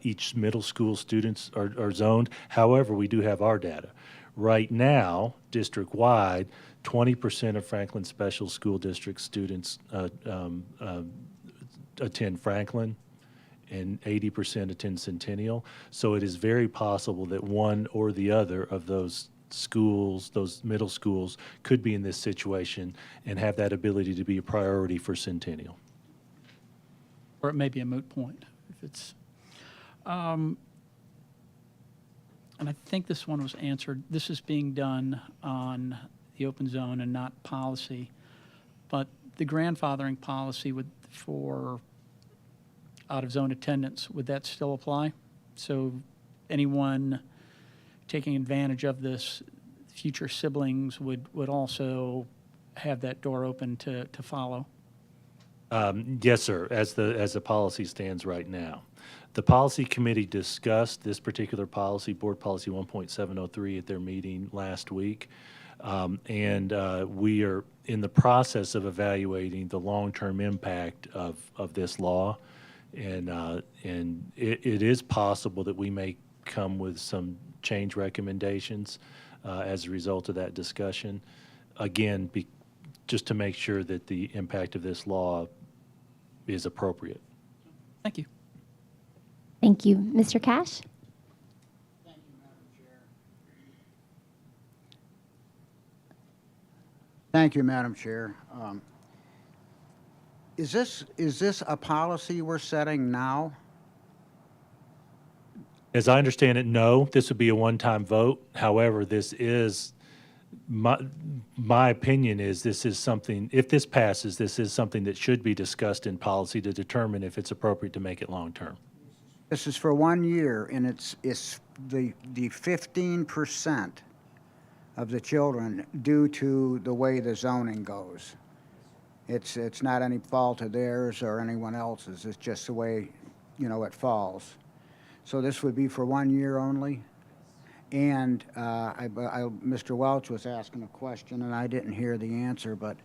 each middle school students are zoned. However, we do have our data. Right now, district-wide, 20% of Franklin Special School District students attend Franklin, and 80% attend Centennial. So it is very possible that one or the other of those schools, those middle schools, could be in this situation and have that ability to be a priority for Centennial. Or it may be a moot point if it's. And I think this one was answered. This is being done on the open zone and not policy. But the grandfathering policy for out-of-zone attendance, would that still apply? So anyone taking advantage of this, future siblings would also have that door open to follow? Yes, sir, as the policy stands right now. The policy committee discussed this particular policy, Board Policy 1.703, at their meeting last week. And we are in the process of evaluating the long-term impact of this law. And it is possible that we may come with some change recommendations as a result of that discussion. Again, just to make sure that the impact of this law is appropriate. Thank you. Thank you. Mr. Cash? Thank you, Madam Chair. Is this a policy we're setting now? As I understand it, no, this would be a one-time vote. However, this is, my opinion is this is something, if this passes, this is something that should be discussed in policy to determine if it's appropriate to make it long-term. This is for 1 year, and it's the 15% of the children due to the way the zoning goes. It's not any fault of theirs or anyone else's. It's just the way, it falls. So this would be for 1 year only. And Mr. Welch was asking a question, and I didn't hear the answer, but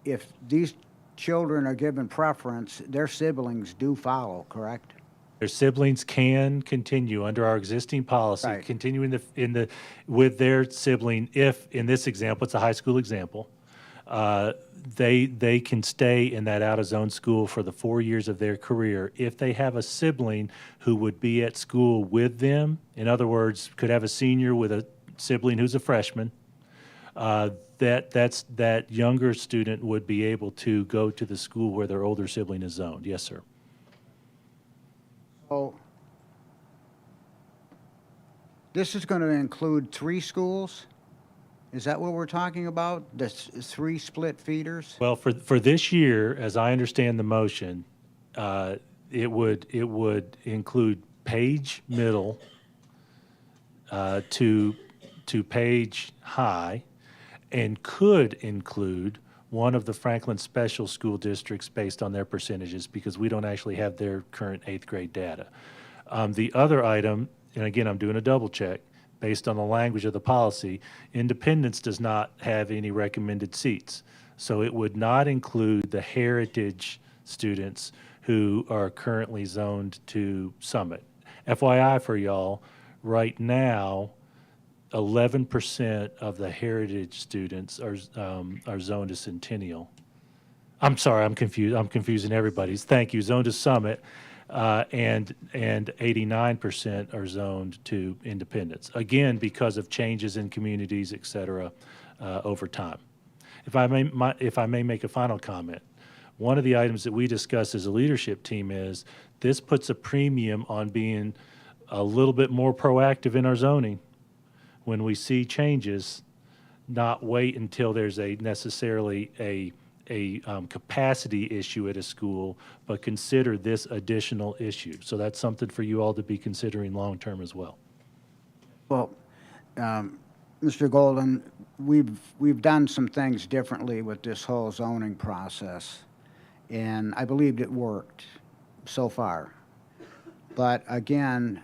if these children are given preference, their siblings do follow, correct? Their siblings can continue under our existing policy, Right. continue with their sibling if, in this example, it's a high school example, they can stay in that out-of-zone school for the 4 years of their career if they have a sibling who would be at school with them. In other words, could have a senior with a sibling who's a freshman. That younger student would be able to go to the school where their older sibling is zoned. Yes, sir. So this is going to include 3 schools? Is that what we're talking about? The 3 split feeders? Well, for this year, as I understand the motion, it would include Page Middle to Page High, and could include one of the Franklin Special School Districts based on their percentages, because we don't actually have their current 8th grade data. The other item, and again, I'm doing a double check, based on the language of the policy, Independence does not have any recommended seats. So it would not include the heritage students who are currently zoned to Summit. FYI for y'all, right now, 11% of the heritage students are zoned to Centennial. I'm sorry, I'm confused. I'm confusing everybody's. Thank you. Zoned to Summit, and 89% are zoned to Independence. Again, because of changes in communities, et cetera, over time. If I may make a final comment, one of the items that we discussed as a leadership team is this puts a premium on being a little bit more proactive in our zoning. When we see changes, not wait until there's necessarily a capacity issue at a school, but consider this additional issue. So that's something for you all to be considering long-term as well. Well, Mr. Golden, we've done some things differently with this whole zoning process, and I believed it worked so far. But again,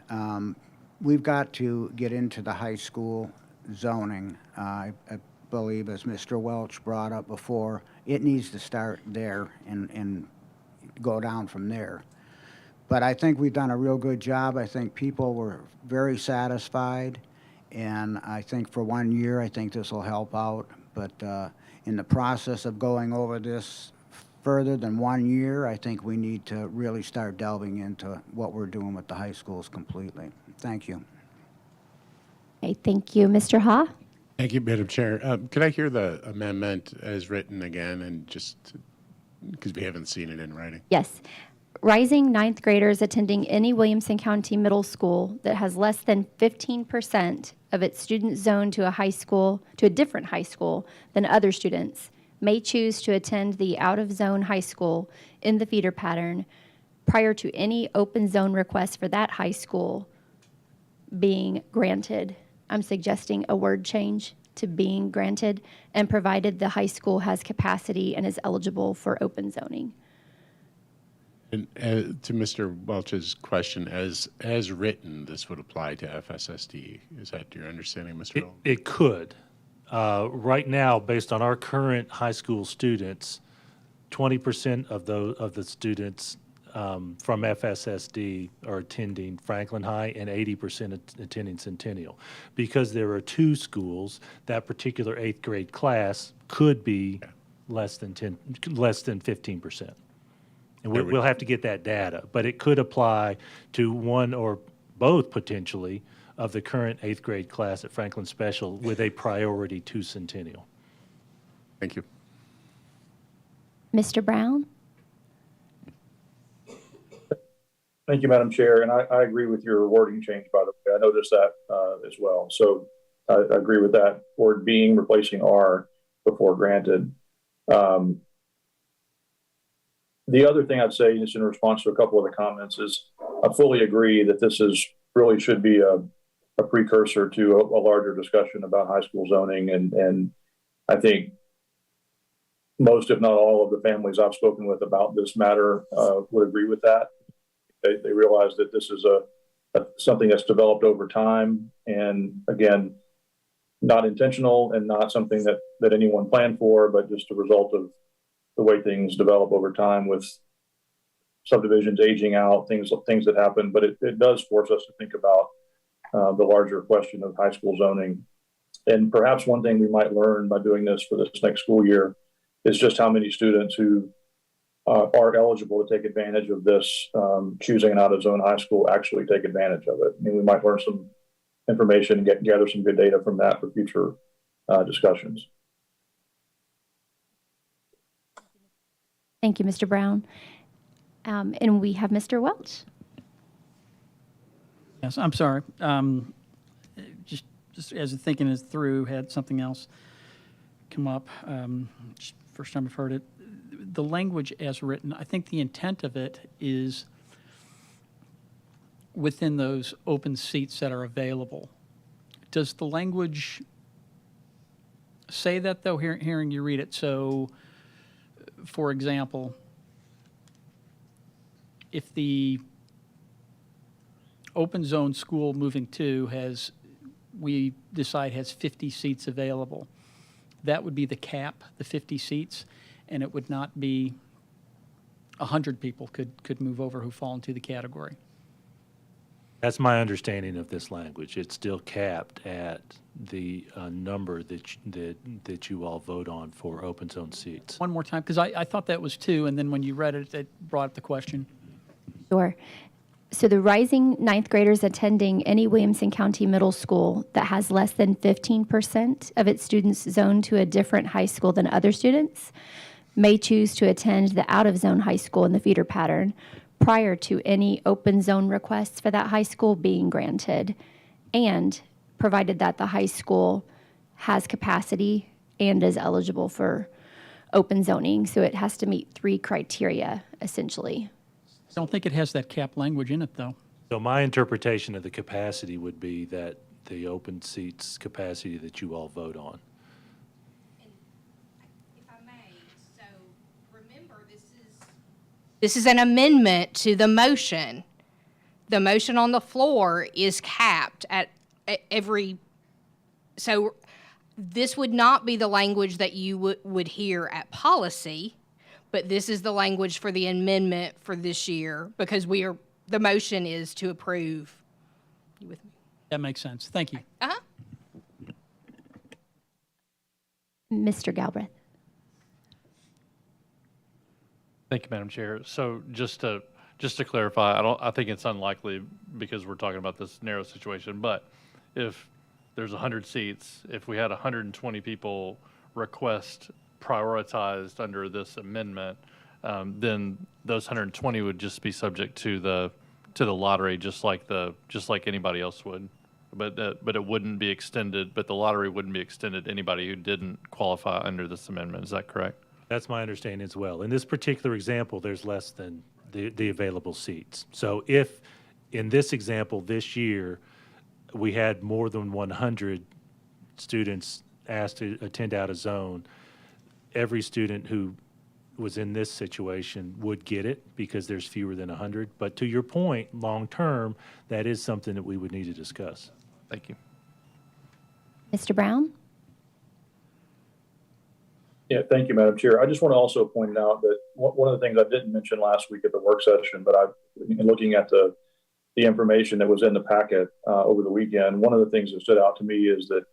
we've got to get into the high school zoning. I believe, as Mr. Welch brought up before, it needs to start there and go down from there. But I think we've done a real good job. I think people were very satisfied, and I think for 1 year, I think this will help out. But in the process of going over this further than 1 year, I think we need to really start delving into what we're doing with the high schools completely. Thank you. Okay, thank you. Mr. Ha? Thank you, Madam Chair. Could I hear the amendment as written again, and just because we haven't seen it in writing? Yes. Rising ninth graders attending any Williamson County middle school that has less than 15% of its students zoned to a different high school than other students may choose to attend the out-of-zone high school in the feeder pattern prior to any open zone request for that high school being granted. I'm suggesting a word change to being granted, and provided the high school has capacity and is eligible for open zoning. And to Mr. Welch's question, as written, this would apply to FSSD. Is that your understanding, Mr. Gold? It could. Right now, based on our current high school students, 20% of the students from FSSD are attending Franklin High and 80% attending Centennial. Because there are two schools, that particular 8th grade class could be less than 15%. And we'll have to get that data, but it could apply to one or both potentially of the current 8th grade class at Franklin Special with a priority to Centennial. Thank you. Mr. Brown? Thank you, Madam Chair. And I agree with your wording change, by the way. I noticed that as well. So I agree with that word being replacing are before granted. The other thing I'd say, just in response to a couple of the comments, is I fully agree that this really should be a precursor to a larger discussion about high school zoning. And I think most, if not all, of the families I've spoken with about this matter would agree with that. They realize that this is something that's developed over time, and again, not intentional and not something that anyone planned for, but just a result of the way things develop over time with subdivisions aging out, things that happen. But it does force us to think about the larger question of high school zoning. And perhaps one thing we might learn by doing this for this next school year is just how many students who are eligible to take advantage of this, choosing an out-of-zone high school, actually take advantage of it. I mean, we might learn some information and gather some good data from that for future discussions. Thank you, Mr. Brown. And we have Mr. Welch. Yes, I'm sorry. Just as the thinking is through, had something else come up. First time I've heard it. The language as written, I think the intent of it is within those open seats that are available. Does the language say that, though, hearing you read it? So, for example, if the open zone school moving to we decide has 50 seats available, that would be the cap, the 50 seats, and it would not be 100 people could move over who fall into the category. That's my understanding of this language. It's still capped at the number that you all vote on for open zone seats. One more time, because I thought that was 2, and then when you read it, it brought up the question. Sure. So the rising ninth graders attending any Williamson County middle school that has less than 15% of its students zoned to a different high school than other students may choose to attend the out-of-zone high school in the feeder pattern prior to any open zone requests for that high school being granted, and provided that the high school has capacity and is eligible for open zoning. So it has to meet 3 criteria, essentially. I don't think it has that cap language in it, though. So my interpretation of the capacity would be that the open seats capacity that you all vote on. This is an amendment to the motion. The motion on the floor is capped at every, so this would not be the language that you would hear at policy, but this is the language for the amendment for this year, because the motion is to approve. You with me? That makes sense. Thank you. Uh-huh. Mr. Galbraith. Thank you, Madam Chair. So just to clarify, I think it's unlikely because we're talking about this narrow situation, but if there's 100 seats, if we had 120 people request prioritized under this amendment, then those 120 would just be subject to the lottery, just like anybody else would. But it wouldn't be extended. But the lottery wouldn't be extended to anybody who didn't qualify under this amendment. Is that correct? That's my understanding as well. In this particular example, there's less than the available seats. So if, in this example, this year, we had more than 100 students asked to attend out of zone, every student who was in this situation would get it because there's fewer than 100. But to your point, long-term, that is something that we would need to discuss. Thank you. Mr. Brown? Yeah, thank you, Madam Chair. I just want to also point out that one of the things I didn't mention last week at the work session, but in looking at the information that was in the packet over the weekend, one of the things that stood out to me is that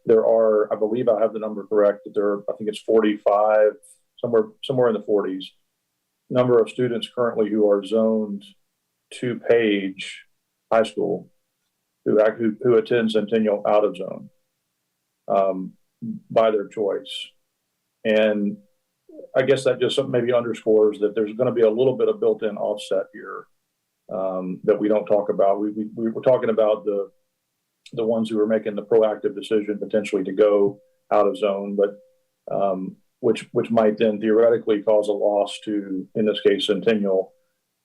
there are, I believe I have the number correct, that there are, I think it's 45, somewhere in the 40s, number of students currently who are zoned to Page High School who attend Centennial out of zone by their choice. And I guess that just maybe underscores that there's going to be a little bit of built-in offset here that we don't talk about. We were talking about the ones who are making the proactive decision potentially to go out of zone, but which might then theoretically cause a loss to, in this case, Centennial.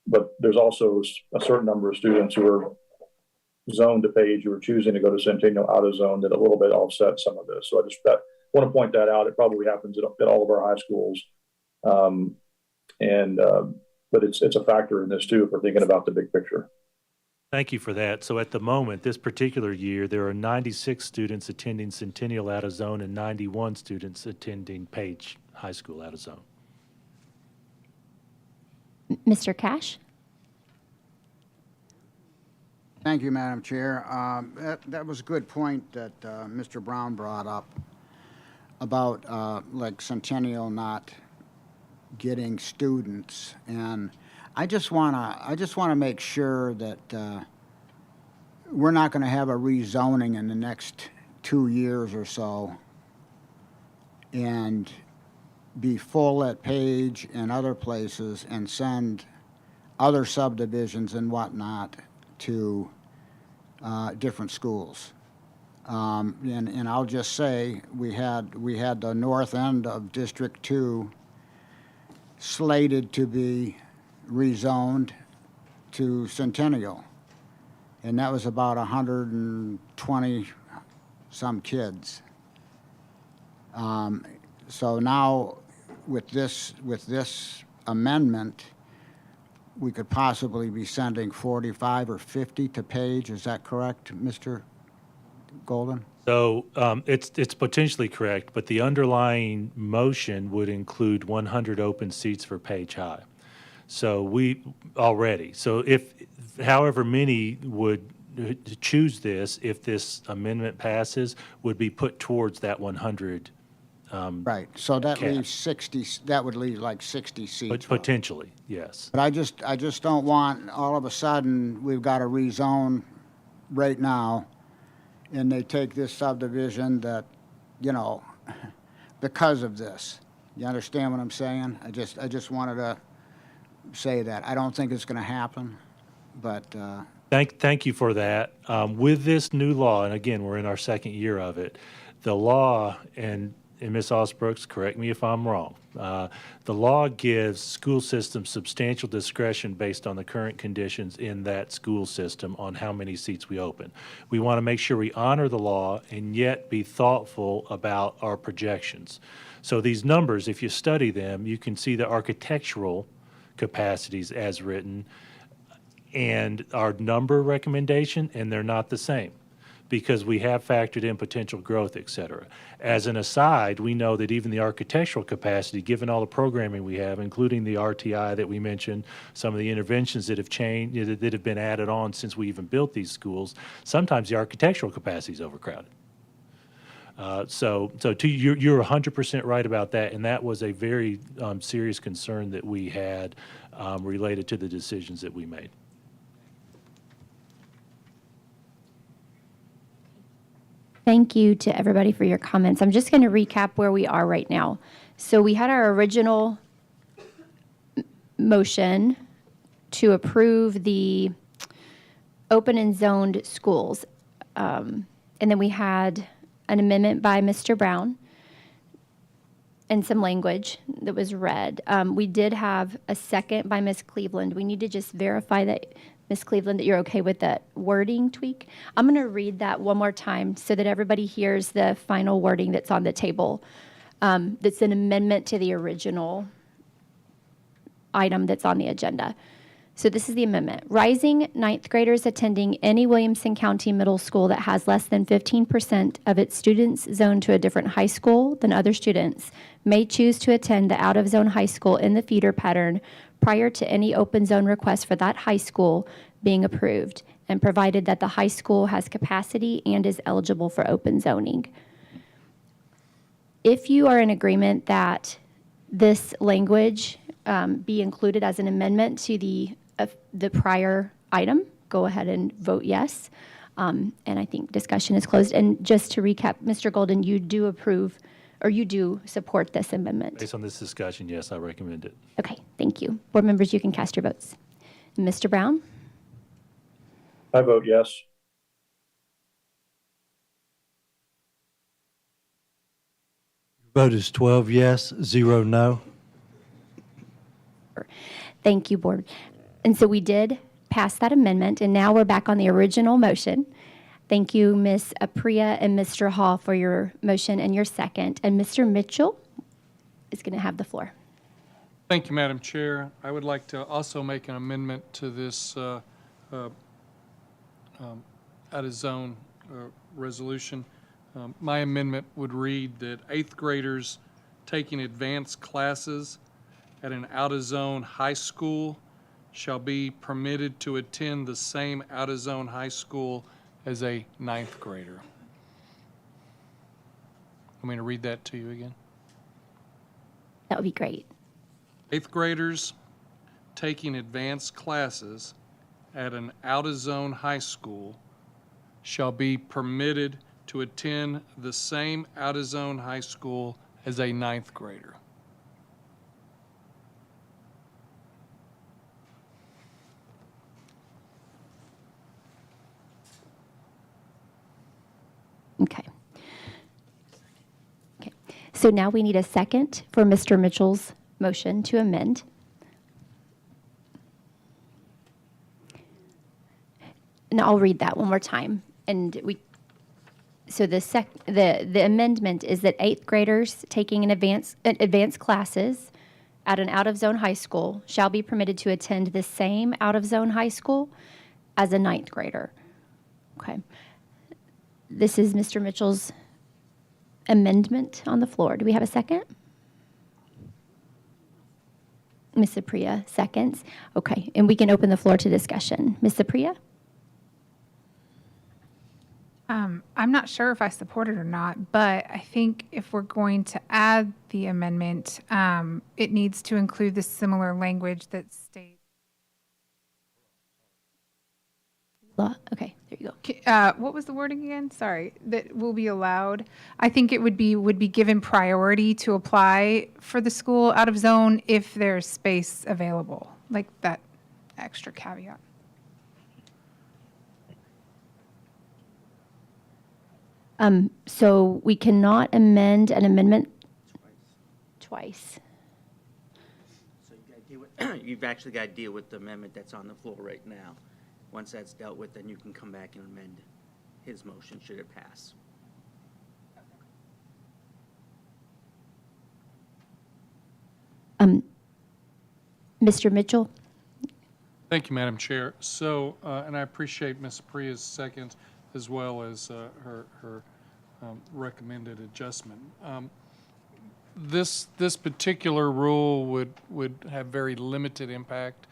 But there's also a certain number of students who are zoned to Page who are choosing to go to Centennial out of zone that a little bit offsets some of this. So I just want to point that out. It probably happens at all of our high schools. But it's a factor in this too if we're thinking about the big picture. Thank you for that. So at the moment, this particular year, there are 96 students attending Centennial out of zone and 91 students attending Page High School out of zone. Mr. Cash? Thank you, Madam Chair. That was a good point that Mr. Brown brought up about like Centennial not getting students, and I just wanna make sure that we're not going to have a rezoning in the next 2 years or so and be full at Page and other places and send other subdivisions and whatnot to different schools. And I'll just say we had the north end of District 2 slated to be rezoned to Centennial, and that was about 120 some kids. So now with this amendment, we could possibly be sending 45 or 50 to Page. Is that correct, Mr. Golden? So it's potentially correct, but the underlying motion would include 100 open seats for Page High. So if however many would choose this, if this amendment passes, would be put towards that 100. Right. So that cap. leaves 60. That would leave like 60 seats. But potentially, yes. But I just don't want all of a sudden we've got a rezone right now, and they take this subdivision that, because of this. You understand what I'm saying? I just wanted to say that. I don't think it's going to happen, but. Thank you for that. With this new law, and again, we're in our second year of it, the law, and Ms. Osbrooks, correct me if I'm wrong, the law gives school systems substantial discretion based on the current conditions in that school system on how many seats we open. We want to make sure we honor the law and yet be thoughtful about our projections. So these numbers, if you study them, you can see the architectural capacities as written and our number recommendation, and they're not the same because we have factored in potential growth, et cetera. As an aside, we know that even the architectural capacity, given all the programming we have, including the RTI that we mentioned, some of the interventions that have changed, that have been added on since we even built these schools, sometimes the architectural capacity is overcrowded. So you're 100% right about that, and that was a very serious concern that we had related to the decisions that we made. Thank you to everybody for your comments. I'm just going to recap where we are right now. So we had our original motion to approve the open and zoned schools. And then we had an amendment by Mr. Brown and some language that was read. We did have a second by Ms. Cleveland. We need to just verify that Ms. Cleveland, that you're okay with that wording tweak. I'm going to read that one more time so that everybody hears the final wording that's on the table. That's an amendment to the original item that's on the agenda. So this is the amendment. Rising ninth graders attending any Williamson County middle school that has less than 15% of its students zoned to a different high school than other students may choose to attend the out-of-zone high school in the feeder pattern prior to any open zone request for that high school being approved, and provided that the high school has capacity and is eligible for open zoning. If you are in agreement that this language be included as an amendment to the prior item, go ahead and vote yes. And I think discussion is closed. And just to recap, Mr. Golden, you do approve, or you do support this amendment? Based on this discussion, yes, I recommend it. Okay, thank you. Board members, you can cast your votes. Mr. Brown? I vote yes. Vote is 12 yes, 0 no. Thank you, board. And so we did pass that amendment, and now we're back on the original motion. Thank you, Ms. Apria and Mr. Hall, for your motion and your second. And Mr. Mitchell is going to have the floor. Thank you, Madam Chair. I would like to also make an amendment to this out-of-zone resolution. My amendment would read that 8th graders taking advanced classes at an out-of-zone high school shall be permitted to attend the same out-of-zone high school as a 9th grader. Want me to read that to you again? That would be great. 8th graders taking advanced classes at an out-of-zone high school shall be permitted to attend the same out-of-zone high school as a 9th grader. Okay. Okay. So now we need a second for Mr. Mitchell's motion to amend. And I'll read that one more time. And so the amendment is that 8th graders taking an advanced classes at an out-of-zone high school shall be permitted to attend the same out-of-zone high school as a 9th grader. Okay. This is Mr. Mitchell's amendment on the floor. Do we have a second? Ms. Apria seconds. Okay, and we can open the floor to discussion. Ms. Apria? I'm not sure if I support it or not, but I think if we're going to add the amendment, it needs to include the similar language that states. Okay, there you go. What was the wording again? Sorry, that will be allowed. I think it would be given priority to apply for the school out of zone if there's space available, like that extra caveat. So we cannot amend an amendment twice. So you've actually got to deal with the amendment that's on the floor right now. Once that's dealt with, then you can come back and amend his motion should it pass. Mr. Mitchell? Thank you, Madam Chair. So, and I appreciate Ms. Priya's second as well as her recommended adjustment. This particular rule would have very limited impact.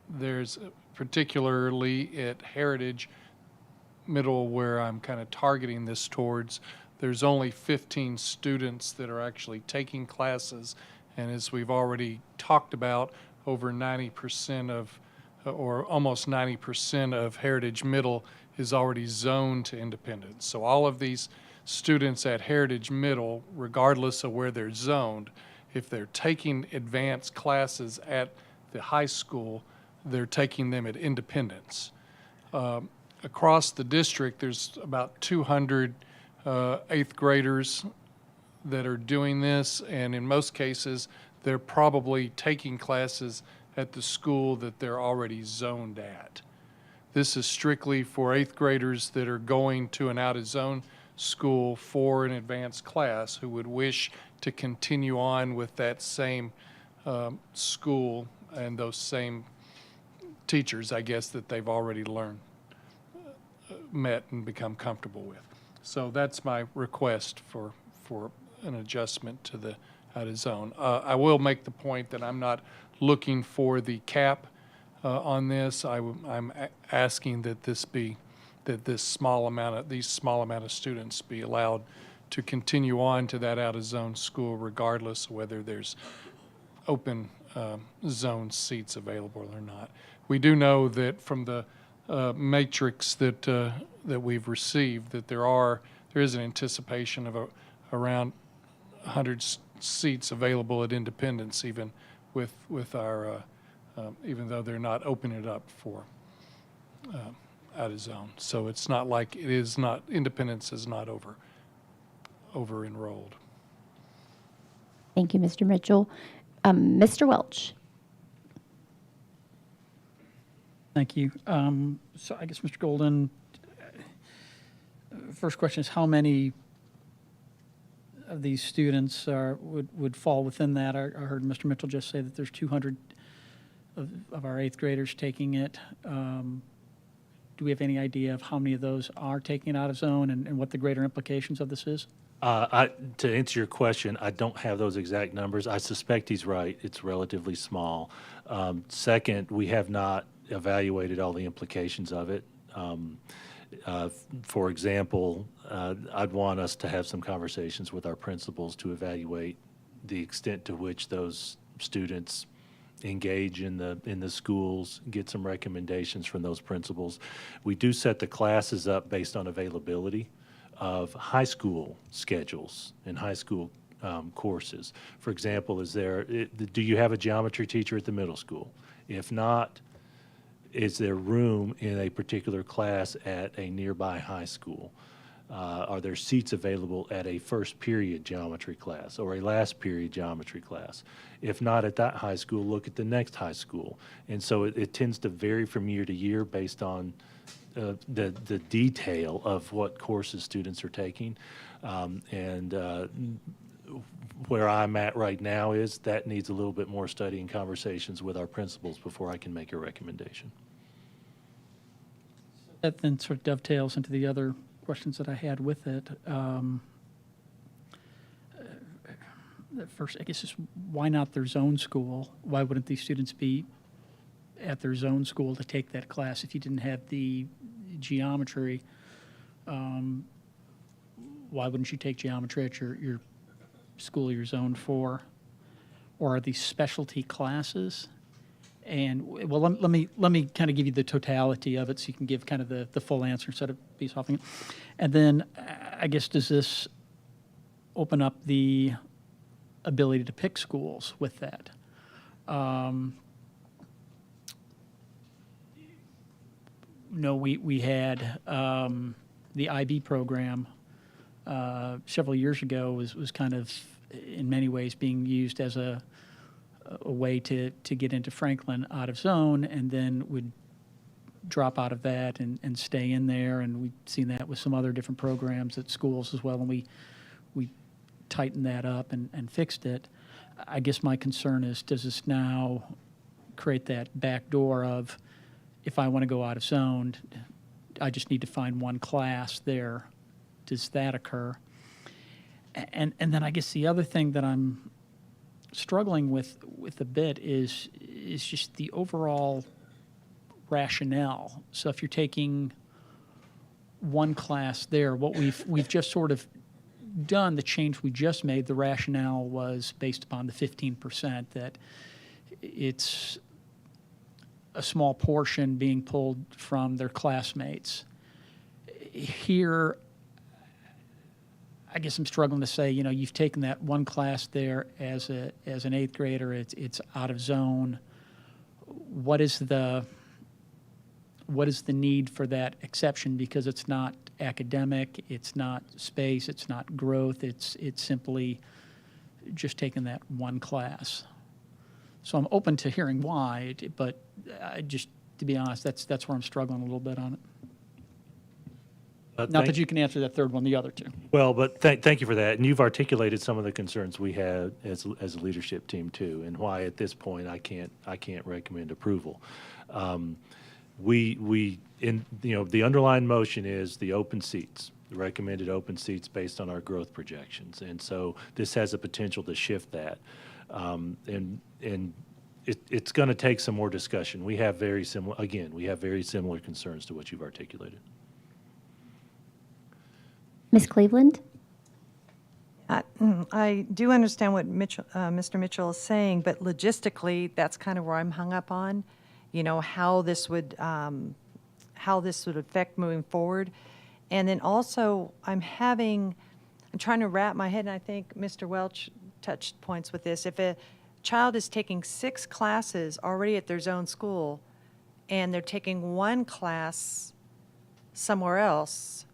There's particularly at Heritage Middle, where I'm kind of targeting this towards, there's only 15 students that are actually taking classes, and as we've already talked about, over 90% of, or almost 90% of Heritage Middle is already zoned to independence. So all of these students at Heritage Middle, regardless of where they're zoned, if they're taking advanced classes at the high school, they're taking them at Independence. Across the district, there's about 200 8th graders that are doing this, and in most cases, they're probably taking classes at the school that they're already zoned at. This is strictly for 8th graders that are going to an out-of-zone school for an advanced class who would wish to continue on with that same school and those same teachers, I guess, that they've already met and become comfortable with. So that's my request for an adjustment to the out-of-zone. I will make the point that I'm not looking for the cap on this. I'm asking that these small amount of students be allowed to continue on to that out-of-zone school regardless of whether there's open zone seats available or not. We do know that from the matrix that we've received that there is an anticipation of around 100 seats available at Independence, even with our even though they're not opening it up for out of zone. So it's not like it is not, Independence is not over enrolled. Thank you, Mr. Mitchell. Mr. Welch. Thank you. So I guess, Mr. Golden, first question is how many of these students would fall within that? I heard Mr. Mitchell just say that there's 200 of our 8th graders taking it. Do we have any idea of how many of those are taking it out of zone and what the greater implications of this is? To answer your question, I don't have those exact numbers. I suspect he's right. It's relatively small. Second, we have not evaluated all the implications of it. For example, I'd want us to have some conversations with our principals to evaluate the extent to which those students engage in the schools, get some recommendations from those principals. We do set the classes up based on availability of high school schedules and high school courses. For example, do you have a geometry teacher at the middle school? If not, is there room in a particular class at a nearby high school? Are there seats available at a first period geometry class or a last period geometry class? If not at that high school, look at the next high school. And so it tends to vary from year to year based on the detail of what courses students are taking. Where I'm at right now is that needs a little bit more study and conversations with our principals before I can make a recommendation. That then sort of dovetails into the other questions that I had with it. First, I guess, is why not their zone school? Why wouldn't these students be at their zone school to take that class if you didn't have the geometry? Why wouldn't you take geometry at your school you're zoned for? Or are these specialty classes? And well, let me kind of give you the totality of it so you can give kind of the full answer instead of piece offing it. And then I guess, does this open up the ability to pick schools with that? No, we had the IB program several years ago was kind of in many ways being used as a way to get into Franklin out of zone, and then would drop out of that and stay in there. And we've seen that with some other different programs at schools as well, and we tightened that up and fixed it. I guess my concern is, does this now create that back door of, if I want to go out of zone, I just need to find one class there? Does that occur? And then I guess the other thing that I'm struggling with a bit is just the overall rationale. So if you're taking one class there, what we've just sort of done, the change we just made, the rationale was based upon the 15%, that it's a small portion being pulled from their classmates. Here, I guess I'm struggling to say, you've taken that one class there as an 8th grader, it's out of zone. What is the need for that exception? Because it's not academic, it's not space, it's not growth, it's simply just taking that one class. So I'm open to hearing why, but I just, to be honest, that's where I'm struggling a little bit on it. Not that you can answer that third one, the other two. Well, but thank you for that. And you've articulated some of the concerns we had as a leadership team too, and why at this point I can't recommend approval. The underlying motion is the open seats, the recommended open seats based on our growth projections, and so this has a potential to shift that, and it's going to take some more discussion. We have very similar concerns to what you've articulated. Ms. Cleveland? I do understand what Mr. Mitchell is saying, but logistically, that's kind of where I'm hung up on, how this would affect moving forward. And then also, I'm trying to wrap my head, and I think Mr. Welch touched points with this. If a child is taking 6 classes already at their zone school, and they're taking 1 class somewhere else,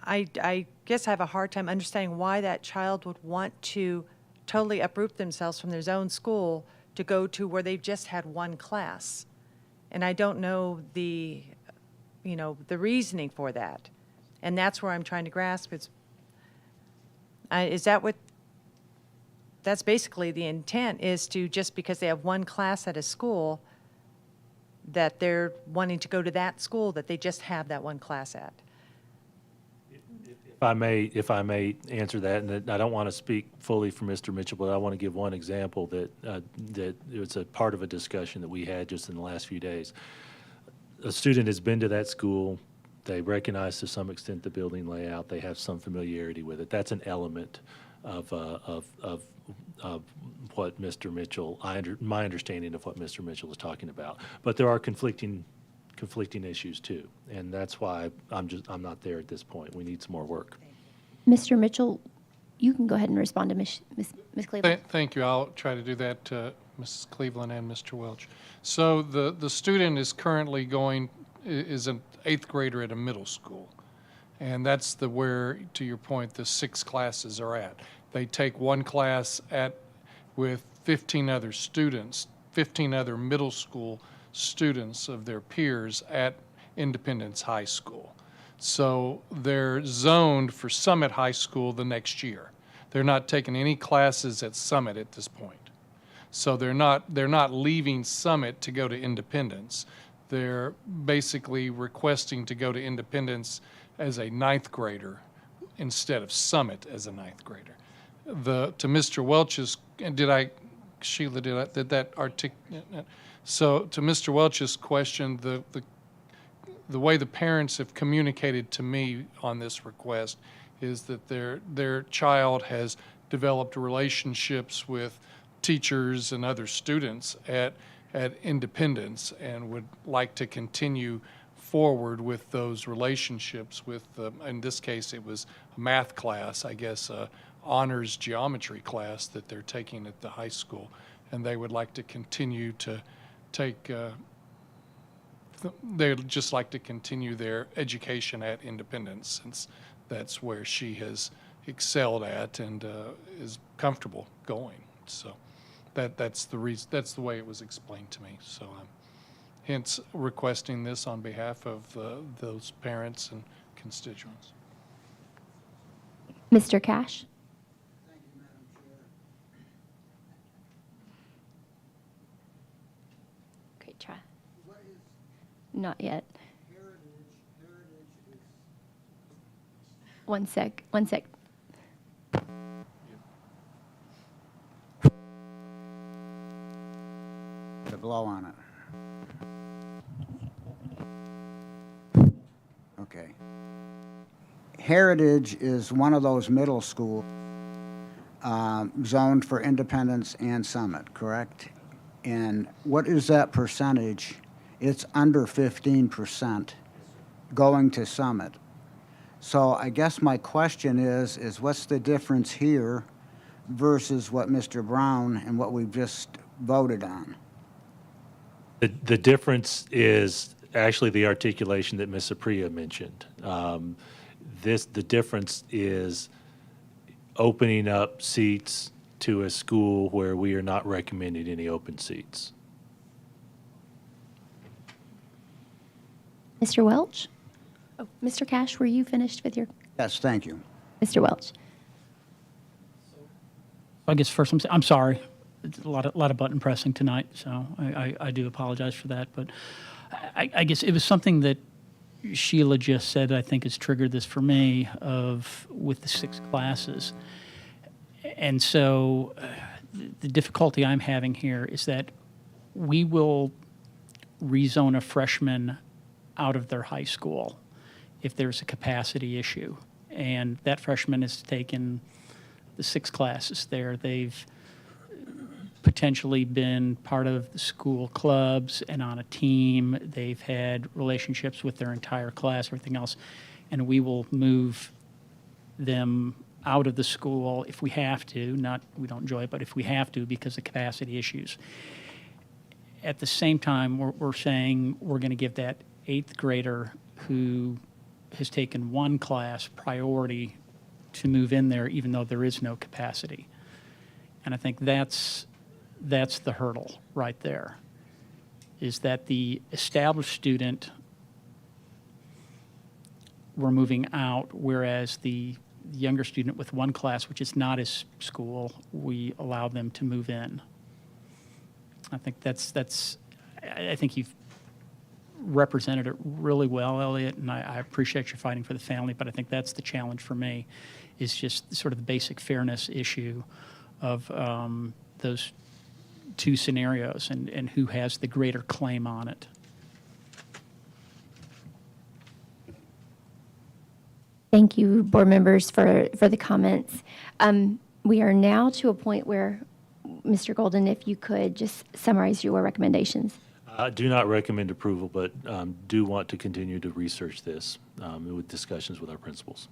I guess I have a hard time understanding why that child would want to totally uproot themselves from their zone school to go to where they've just had 1 class. And I don't know the reasoning for that. And that's where I'm trying to grasp. That's basically the intent, is to, just because they have 1 class at a school, that they're wanting to go to that school that they just have that 1 class at. If I may answer that, and I don't want to speak fully for Mr. Mitchell, but I want to give one example that it was a part of a discussion that we had just in the last few days. A student has been to that school. They recognize to some extent the building layout. They have some familiarity with it. That's an element of what Mr. Mitchell, my understanding of what Mr. Mitchell is talking about. But there are conflicting issues too, and that's why I'm not there at this point. We need some more work. Mr. Mitchell, you can go ahead and respond to Ms. Cleveland. Thank you. I'll try to do that to Mrs. Cleveland and Mr. Welch. So the student is currently is an 8th grader at a middle school, and that's where, to your point, the 6 classes are at. They take 1 class with 15 other students, 15 other middle school students of their peers at Independence High School. So they're zoned for Summit High School the next year. They're not taking any classes at Summit at this point. So they're not leaving Summit to go to Independence. They're basically requesting to go to Independence as a 9th grader instead of Summit as a 9th grader. To Mr. Welch's, Sheila, did that articulate? So to Mr. Welch's question, the way the parents have communicated to me on this request is that their child has developed relationships with teachers and other students at Independence and would like to continue forward with those relationships with, in this case, it was a math class, I guess, honors geometry class that they're taking at the high school. And they would like to continue to they'd just like to continue their education at Independence, since that's where she has excelled at and is comfortable going. So that's the reason. That's the way it was explained to me. So I'm hence requesting this on behalf of those parents and constituents. Mr. Cash? Great try. Not yet. One sec. To blow on it. Okay. Heritage is one of those middle schools zoned for Independence and Summit, correct? And what is that percentage? It's under 15% going to Summit. So I guess my question is what's the difference here versus what Mr. Brown and what we've just voted on? The difference is actually the articulation that Ms. Apria mentioned. The difference is opening up seats to a school where we are not recommending any open seats. Mr. Welch? Oh, Mr. Cash, were you finished with your, Yes, thank you. Mr. Welch? I guess first, I'm sorry. It's a lot of button pressing tonight, so I do apologize for that. But I guess it was something that Sheila just said, I think has triggered this for me with the 6 classes. And so the difficulty I'm having here is that we will rezone a freshman out of their high school if there's a capacity issue. And that freshman has taken the 6 classes there. They've potentially been part of the school clubs and on a team. They've had relationships with their entire class, everything else. And we will move them out of the school if we have to, we don't enjoy it, but if we have to because of capacity issues. At the same time, we're saying we're going to give that 8th grader who has taken 1 class priority to move in there even though there is no capacity. And I think that's the hurdle right there, is that the established student we're moving out, whereas the younger student with 1 class, which is not his school, we allow them to move in. I think I think you've represented it really well, Elliot, and I appreciate you fighting for the family, but I think that's the challenge for me, is just sort of the basic fairness issue of those 2 scenarios and who has the greater claim on it. Thank you, board members, for the comments. We are now to a point where, Mr. Golden, if you could just summarize your recommendations. I do not recommend approval, but do want to continue to research this with discussions with our principals.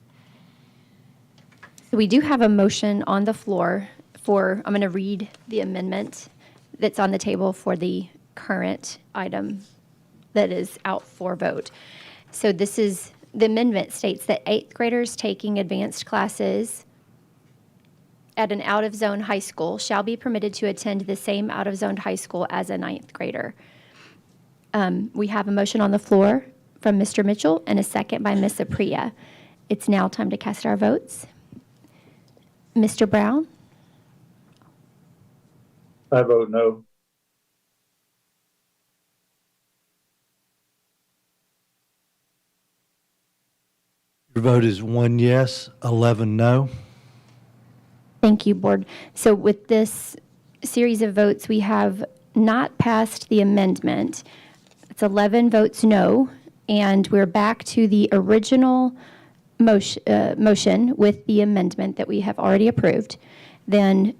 So we do have a motion on the floor I'm going to read the amendment that's on the table for the current item that is out for vote. So the amendment states that 8th graders taking advanced classes at an out-of-zone high school shall be permitted to attend the same out-of-zone high school as a 9th grader. We have a motion on the floor from Mr. Mitchell and a second by Ms. Apriya. It's now time to cast our votes. Mr. Brown? I vote no. Your vote is 1 yes, 11 no. Thank you, board. So with this series of votes, we have not passed the amendment. It's 11 votes no, and we're back to the original motion with the amendment that we have already approved. Then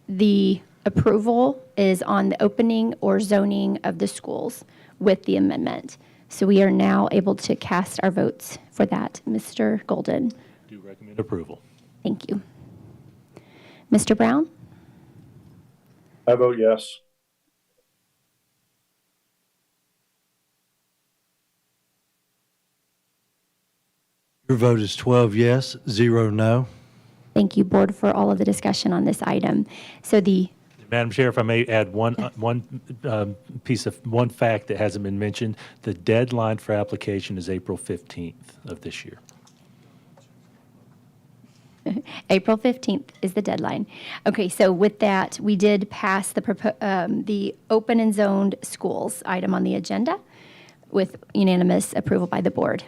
the approval is on the opening or zoning of the schools with the amendment. So we are now able to cast our votes for that. Mr. Golden? Do recommend approval. Thank you. Mr. Brown? I vote yes. Your vote is 12 yes, 0 no. Thank you, board, for all of the discussion on this item. So Madam Chair, if I may add one fact that hasn't been mentioned, the deadline for application is April 15th of this year. April 15th is the deadline. Okay, so with that, we did pass the open and zoned schools item on the agenda with unanimous approval by the board.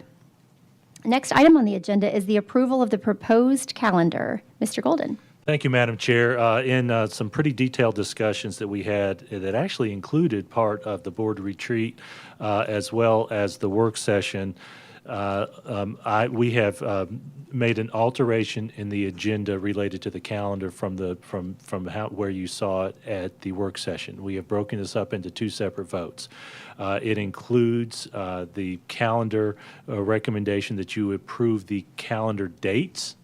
Next item on the agenda is the approval of the proposed calendar. Mr. Golden. Thank you, Madam Chair. In some pretty detailed discussions that we had that actually included part of the board retreat as well as the work session, we have made an alteration in the agenda related to the calendar from where you saw it at the work session. We have broken this up into 2 separate votes. It includes the calendar recommendation that you approve the calendar dates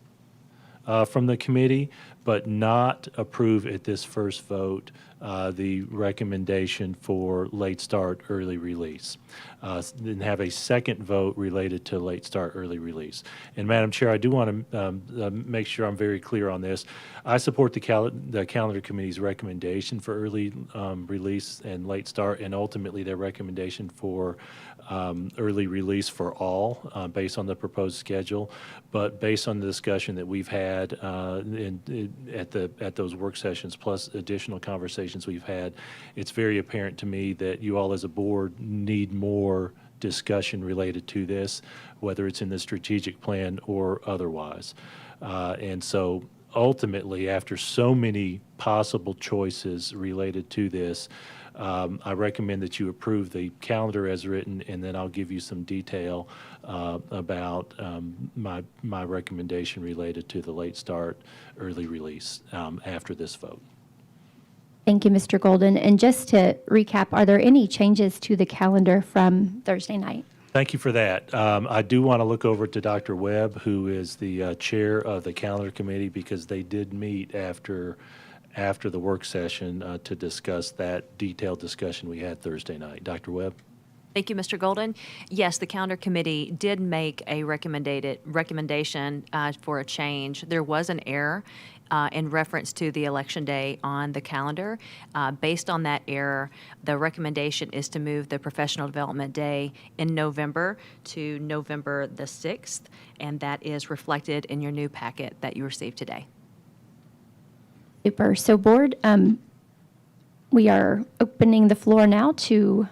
from the committee, but not approve at this first vote the recommendation for late start, early release. Then have a second vote related to late start, early release. And Madam Chair, I do want to make sure I'm very clear on this. I support the calendar committee's recommendation for early release and late start, and ultimately their recommendation for early release for all based on the proposed schedule. But based on the discussion that we've had at those work sessions, plus additional conversations we've had, it's very apparent to me that you all as a board need more discussion related to this, whether it's in the strategic plan or otherwise. And so ultimately, after so many possible choices related to this, I recommend that you approve the calendar as written, and then I'll give you some detail about my recommendation related to the late start, early release after this vote. Thank you, Mr. Golden. And just to recap, are there any changes to the calendar from Thursday night? Thank you for that. I do want to look over to Dr. Webb, who is the chair of the calendar committee, because they did meet after the work session to discuss that detailed discussion we had Thursday night. Dr. Webb? Thank you, Mr. Golden. Yes, the calendar committee did make a recommendation for a change. There was an error in reference to the election day on the calendar. Based on that error, the recommendation is to move the professional development day in November to November the 6th, and that is reflected in your new packet that you received today. Super. So board, we are opening the floor now to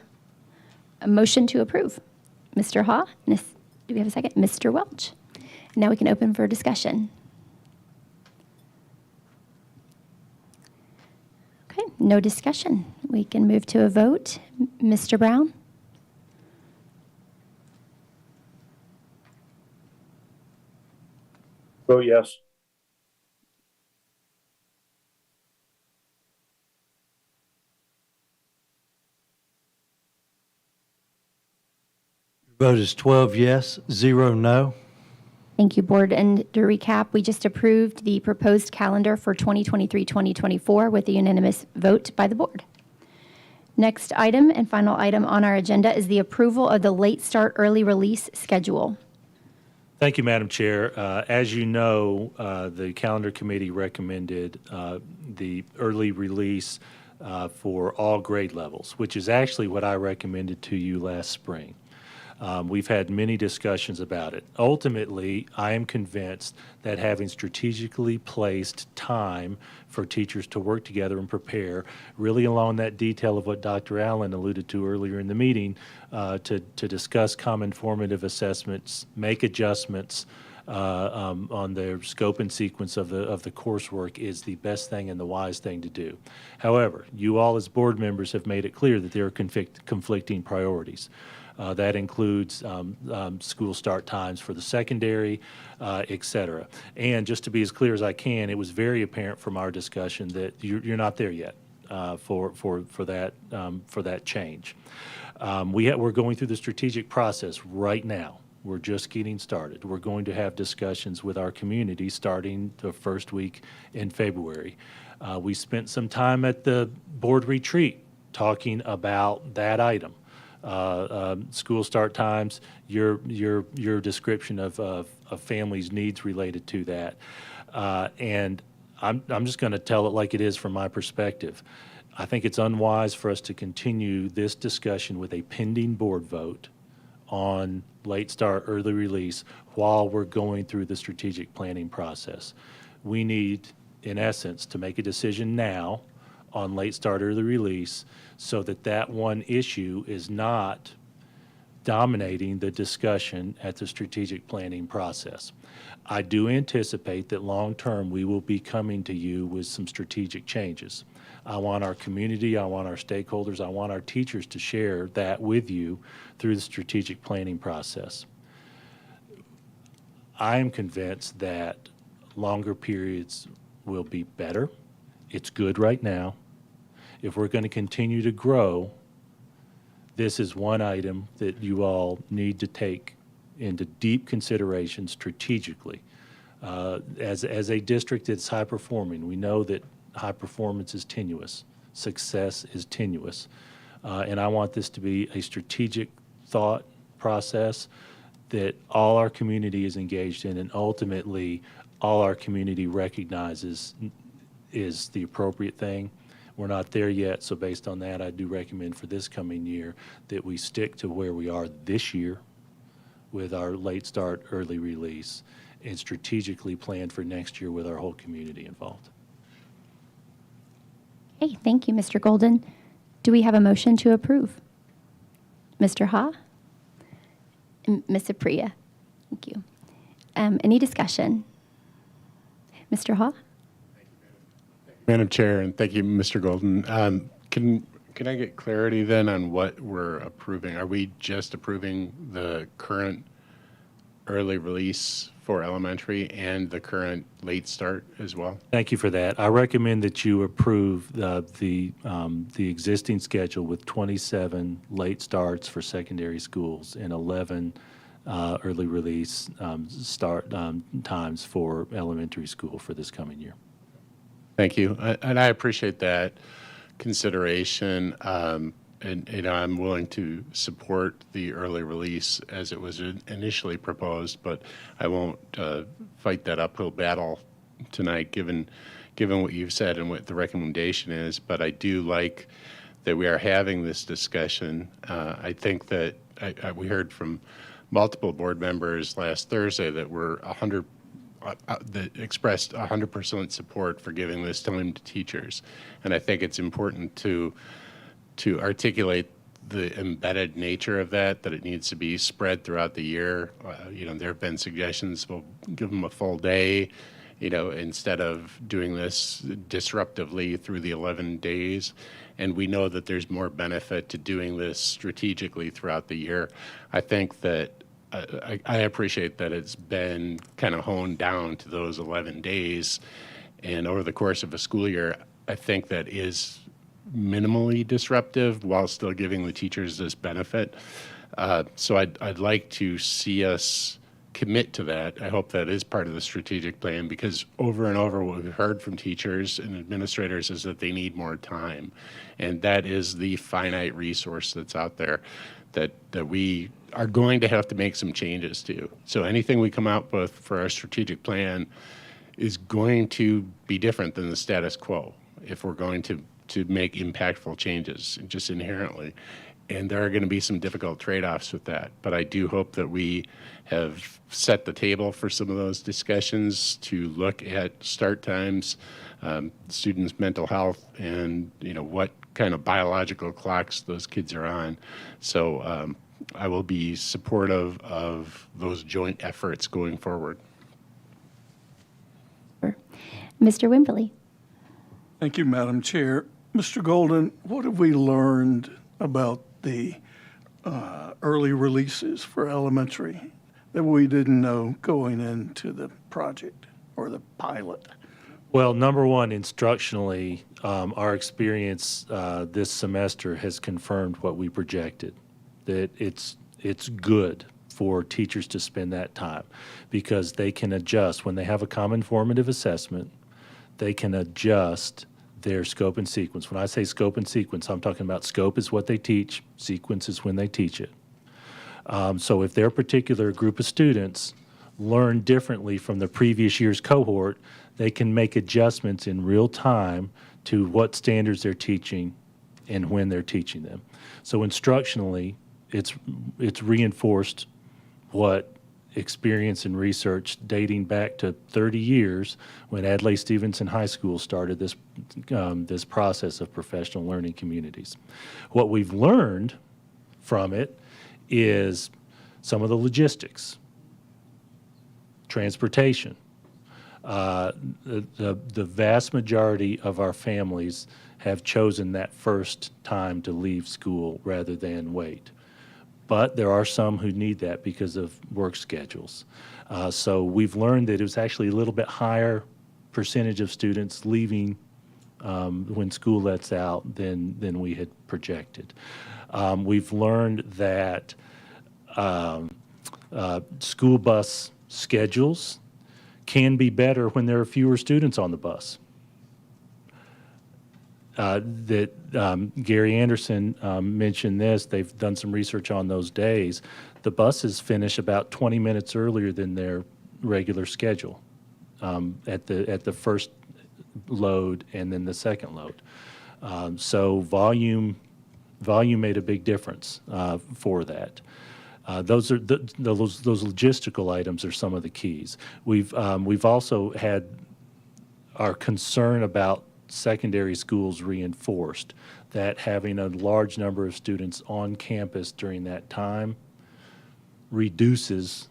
a motion to approve. Mr. Ha, do we have a second? Mr. Welch. Now we can open for discussion. Okay, no discussion. We can move to a vote. Mr. Brown? Vote yes. Vote is 12 yes, 0 no. Thank you, Board. And to recap, we just approved the proposed calendar for 2023-2024 with a unanimous vote by the Board. Next item and final item on our agenda is the approval of the late start early release schedule. Thank you, Madam Chair. As you know, the calendar committee recommended the early release for all grade levels, which is actually what I recommended to you last spring. We've had many discussions about it. Ultimately, I am convinced that having strategically placed time for teachers to work together and prepare, really along that detail of what Dr. Allen alluded to earlier in the meeting, to discuss common formative assessments, make adjustments on their scope and sequence of the coursework is the best thing and the wise thing to do. However, you all as board members have made it clear that there are conflicting priorities. That includes school start times for the secondary, et cetera. And just to be as clear as I can, it was very apparent from our discussion that you're not there yet for that change. We're going through the strategic process right now. We're just getting started. We're going to have discussions with our community starting the first week in February. We spent some time at the board retreat talking about that item. School start times, your description of families' needs related to that. And I'm just going to tell it like it is from my perspective. I think it's unwise for us to continue this discussion with a pending board vote on late start, early release while we're going through the strategic planning process. We need, in essence, to make a decision now on late start, early release so that one issue is not dominating the discussion at the strategic planning process. I do anticipate that long-term we will be coming to you with some strategic changes. I want our community, I want our stakeholders, I want our teachers to share that with you through the strategic planning process. I am convinced that longer periods will be better. It's good right now. If we're going to continue to grow, this is one item that you all need to take into deep consideration strategically As a district that's high performing, we know that high performance is tenuous, success is tenuous. And I want this to be a strategic thought process that all our community is engaged in, and ultimately all our community recognizes is the appropriate thing. We're not there yet, so based on that, I do recommend for this coming year that we stick to where we are this year with our late start, early release, and strategically plan for next year with our whole community involved. Hey, thank you, Mr. Golden. Do we have a motion to approve? Mr. Ha? Ms. Apriya? Thank you. Any discussion? Mr. Ha? Madam Chair, and thank you, Mr. Golden. Can I get clarity then on what we're approving? Are we just approving the current early release for elementary and the current late start as well? Thank you for that. I recommend that you approve the existing schedule with 27 late starts for secondary schools and 11 early release start times for elementary school for this coming year. Thank you. And I appreciate that consideration. And I'm willing to support the early release as it was initially proposed, but I won't fight that uphill battle tonight, given what you've said and what the recommendation is. But I do like that we are having this discussion. I think that we heard from multiple board members last Thursday that were that expressed 100% support for giving this time to teachers, and I think it's important to articulate the embedded nature of that it needs to be spread throughout the year. There have been suggestions, we'll give them a full day, instead of doing this disruptively through the 11 days. And we know that there's more benefit to doing this strategically throughout the year. I think that I appreciate that it's been kind of honed down to those 11 days. And over the course of a school year, I think that is minimally disruptive while still giving the teachers this benefit. So I'd like to see us commit to that. I hope that is part of the strategic plan, because over and over what we've heard from teachers and administrators is that they need more time. And that is the finite resource that's out there that we are going to have to make some changes to. So anything we come out with for our strategic plan is going to be different than the status quo if we're going to make impactful changes just inherently. And there are going to be some difficult trade-offs with that. But I do hope that we have set the table for some of those discussions to look at start times, students' mental health, and what kind of biological clocks those kids are on. So I will be supportive of those joint efforts going forward. Mr. Wimberly. Thank you, Madam Chair. Mr. Golden, what have we learned about the early releases for elementary that we didn't know going into the project or the pilot? Well, number one, instructionally, our experience this semester has confirmed what we projected, that it's good for teachers to spend that time because they can adjust. When they have a common formative assessment, they can adjust their scope and sequence. When I say scope and sequence, I'm talking about scope is what they teach, sequence is when they teach it. So if their particular group of students learn differently from the previous year's cohort, they can make adjustments in real time to what standards they're teaching and when they're teaching them. So instructionally, it's reinforced what experience and research dating back to 30 years when Adlai Stevenson High School started this process of professional learning communities. What we've learned from it is some of the logistics, transportation. The vast majority of our families have chosen that first time to leave school rather than wait. But there are some who need that because of work schedules. So we've learned that it was actually a little bit higher percentage of students leaving when school lets out than we had projected. We've learned that school bus schedules can be better when there are fewer students on the bus. Gary Anderson mentioned this. They've done some research on those days. The buses finish about 20 minutes earlier than their regular schedule at the first load and then the second load. So volume made a big difference for that. Those logistical items are some of the keys. We've also had our concern about secondary schools reinforced, that having a large number of students on campus during that time reduces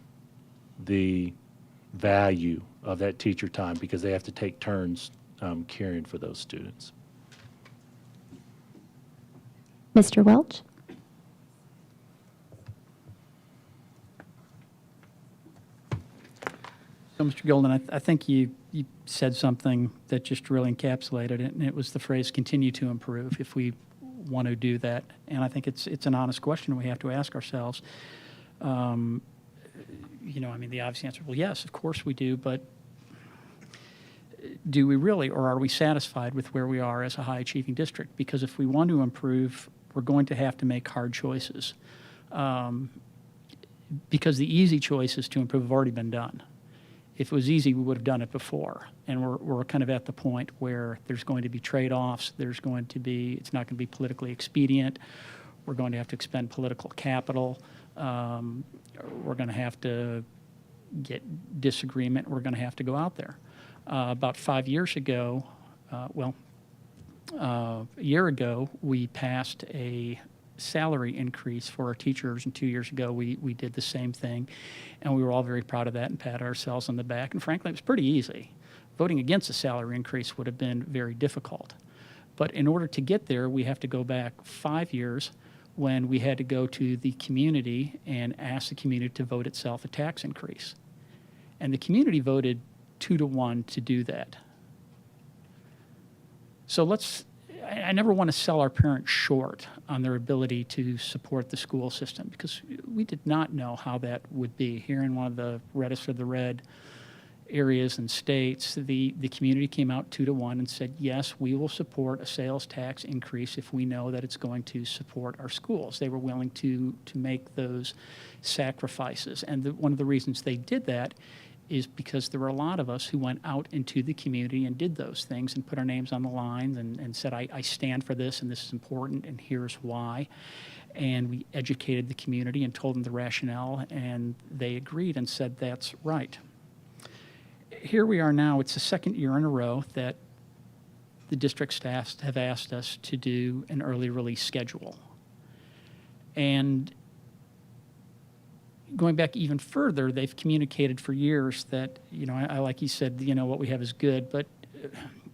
the value of that teacher time because they have to take turns caring for those students. Mr. Welch? So, Mr. Golden, I think you said something that just really encapsulated it, and it was the phrase "continue to improve" if we want to do that. And I think it's an honest question we have to ask ourselves. The obvious answer, well, yes, of course we do, but do we really, or are we satisfied with where we are as a high-achieving district? Because if we want to improve, we're going to have to make hard choices. Because the easy choices to improve have already been done. If it was easy, we would have done it before. And we're kind of at the point where there's going to be trade-offs. It's not going to be politically expedient. We're going to have to expend political capital. We're going to have to get disagreement. We're going to have to go out there. About 5 years ago, a year ago, we passed a salary increase for our teachers, and 2 years ago we did the same thing, and we were all very proud of that and patted ourselves on the back, and frankly it was pretty easy. Voting against a salary increase would have been very difficult, but in order to get there we have to go back 5 years when we had to go to the community and ask the community to vote itself a tax increase, and the community voted 2-1 to do that. So I never want to sell our parents short on their ability to support the school system, because we did not know how that would be. Here in one of the reddest of the red areas and states, the community came out 2-1 and said, yes, we will support a sales tax increase if we know that it's going to support our schools. They were willing to make those sacrifices. And one of the reasons they did that is because there were a lot of us who went out into the community and did those things and put our names on the line and said, I stand for this, and this is important, and here's why. And we educated the community and told them the rationale, and they agreed and said, that's right. Here we are now. It's the second year in a row that the district staff have asked us to do an early release schedule. And going back even further, they've communicated for years that, I like you said, what we have is good, but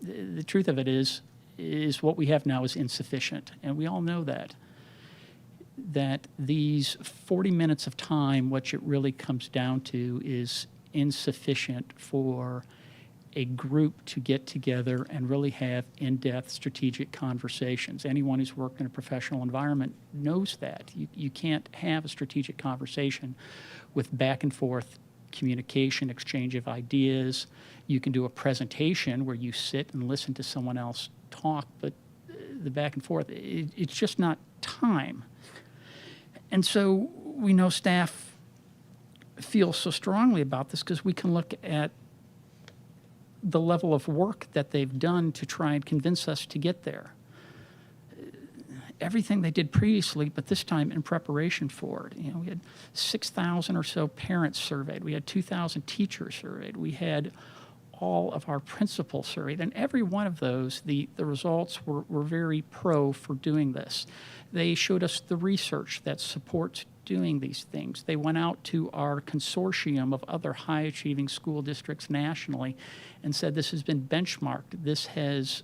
the truth of it is what we have now is insufficient. And we all know that these 40 minutes of time, what it really comes down to is insufficient for a group to get together and really have in-depth strategic conversations. Anyone who's worked in a professional environment knows that. You can't have a strategic conversation with back and forth communication, exchange of ideas. You can do a presentation where you sit and listen to someone else talk, but the back and forth, it's just not time. And so we know staff feel so strongly about this because we can look at the level of work that they've done to try and convince us to get there. Everything they did previously, but this time in preparation for it. We had 6,000 or so parents surveyed. We had 2,000 teachers surveyed. We had all of our principals surveyed. And every one of those, the results were very pro for doing this. They showed us the research that supports doing these things. They went out to our consortium of other high-achieving school districts nationally and said this has been benchmarked. This has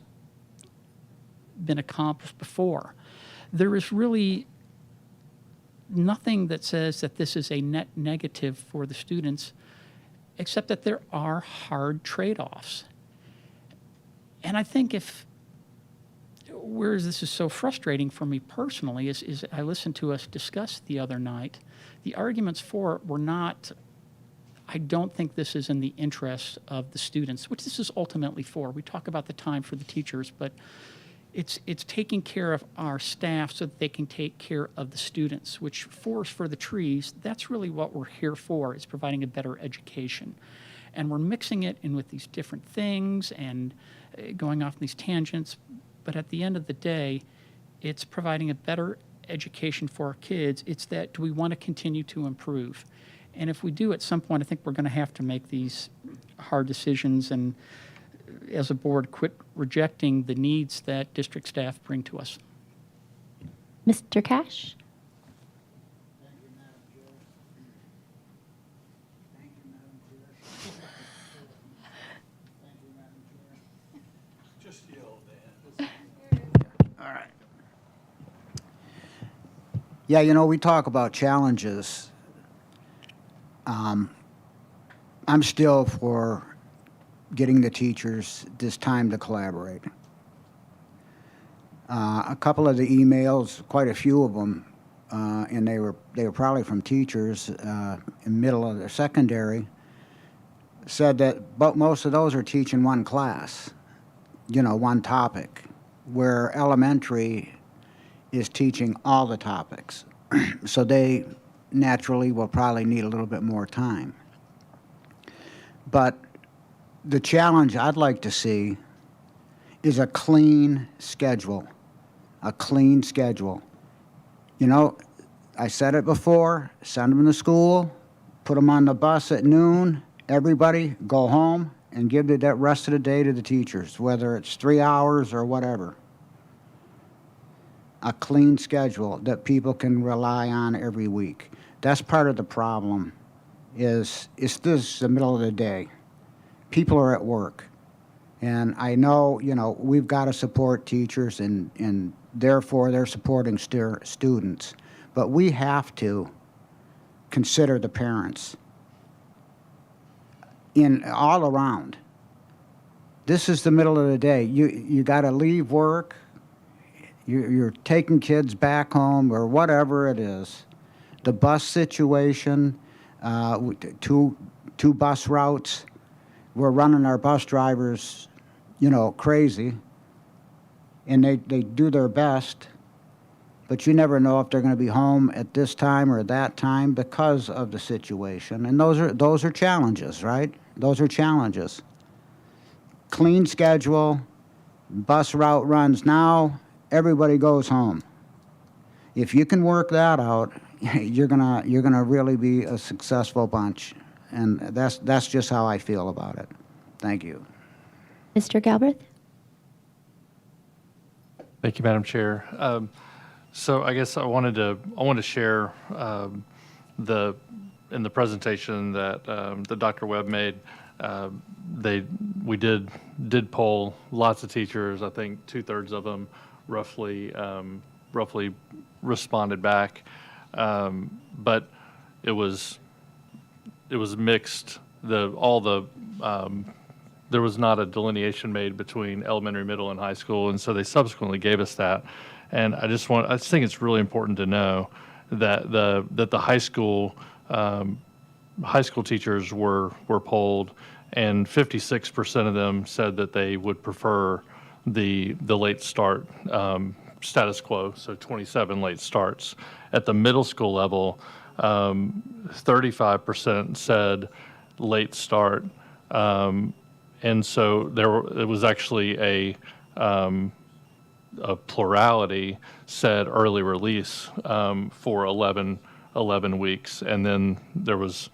been accomplished before. There is really nothing that says that this is a net negative for the students, except that there are hard trade-offs. And I think whereas this is so frustrating for me personally is I listened to us discuss the other night, the arguments for it were not I don't think this is in the interest of the students, which this is ultimately for. We talk about the time for the teachers, but it's taking care of our staff so that they can take care of the students, which Forest for the Trees, that's really what we're here for, is providing a better education. And we're mixing it in with these different things and going off these tangents, but at the end of the day, it's providing a better education for our kids. It's that, do we want to continue to improve? And if we do, at some point, I think we're going to have to make these hard decisions and, as a board, quit rejecting the needs that district staff bring to us. Mr. Cash? Just yell, Dan. All right. Yeah, you know, we talk about challenges. I'm still for getting the teachers this time to collaborate. A couple of the emails, quite a few of them, and they were probably from teachers in middle of their secondary, said that but most of those are teaching one class, you know, one topic, where elementary is teaching all the topics. So they naturally will probably need a little bit more time. But the challenge I'd like to see is a clean schedule. A clean schedule. You know, I said it before, send them to school, put them on the bus at noon, everybody go home and give the rest of the day to the teachers, whether it's 3 hours or whatever. A clean schedule that people can rely on every week. That's part of the problem, is it's this the middle of the day. People are at work. And I know, you know, we've got to support teachers and therefore they're supporting students. But we have to consider the parents in all around. This is the middle of the day. You got to leave work. You're taking kids back home or whatever it is. The bus situation, two bus routes. We're running our bus drivers, you know, crazy. And they do their best. But you never know if they're going to be home at this time or that time because of the situation. And those are challenges, right? Those are challenges. Clean schedule, bus route runs now, everybody goes home. If you can work that out, you're gonna really be a successful bunch. And that's just how I feel about it. Thank you. Mr. Galbraith? Thank you, Madam Chair. So I guess I wanted to share in the presentation that Dr. Webb made. We did poll lots of teachers. I think 2/3 of them roughly responded back, but it was mixed. There was not a delineation made between elementary, middle, and high school, and so they subsequently gave us that. And I just think it's really important to know that the high school teachers were polled, and 56% of them said that they would prefer the late start status quo, so 27 late starts. At the middle school level, 35% said late start, and so it was actually a plurality said early release for 11 weeks, and then there was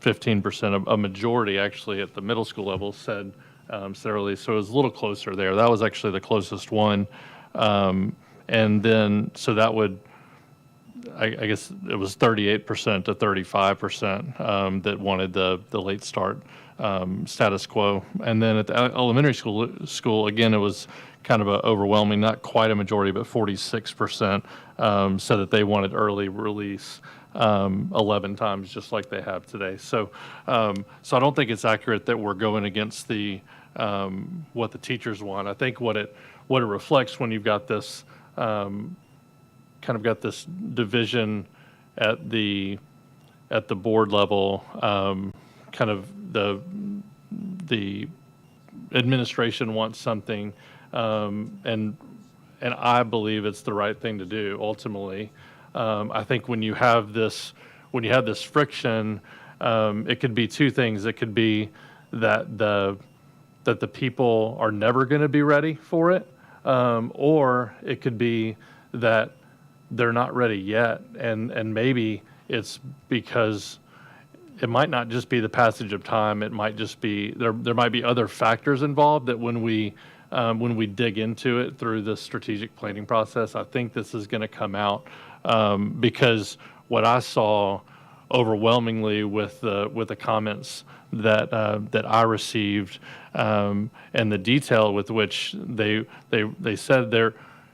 15%, a majority actually at the middle school level said early, so it was a little closer there. That was actually the closest one, and then so that would, I guess it was 38% to 35% that wanted the late start status quo. And then at the elementary school, again, it was kind of an overwhelming, not quite a majority, but 46% said that they wanted early release 11 times, just like they have today. So I don't think it's accurate that we're going against what the teachers want. I think what it reflects when you've got this kind of got this division at the board level, kind of the administration wants something, and I believe it's the right thing to do ultimately. I think when you have this friction, it could be two things. It could be that the people are never going to be ready for it, or it could be that they're not ready yet, and maybe it's because it might not just be the passage of time. It might just be there might be other factors involved that when we dig into it through the strategic planning process, I think this is going to come out, because what I saw overwhelmingly with the comments that I received, and the detail with which they said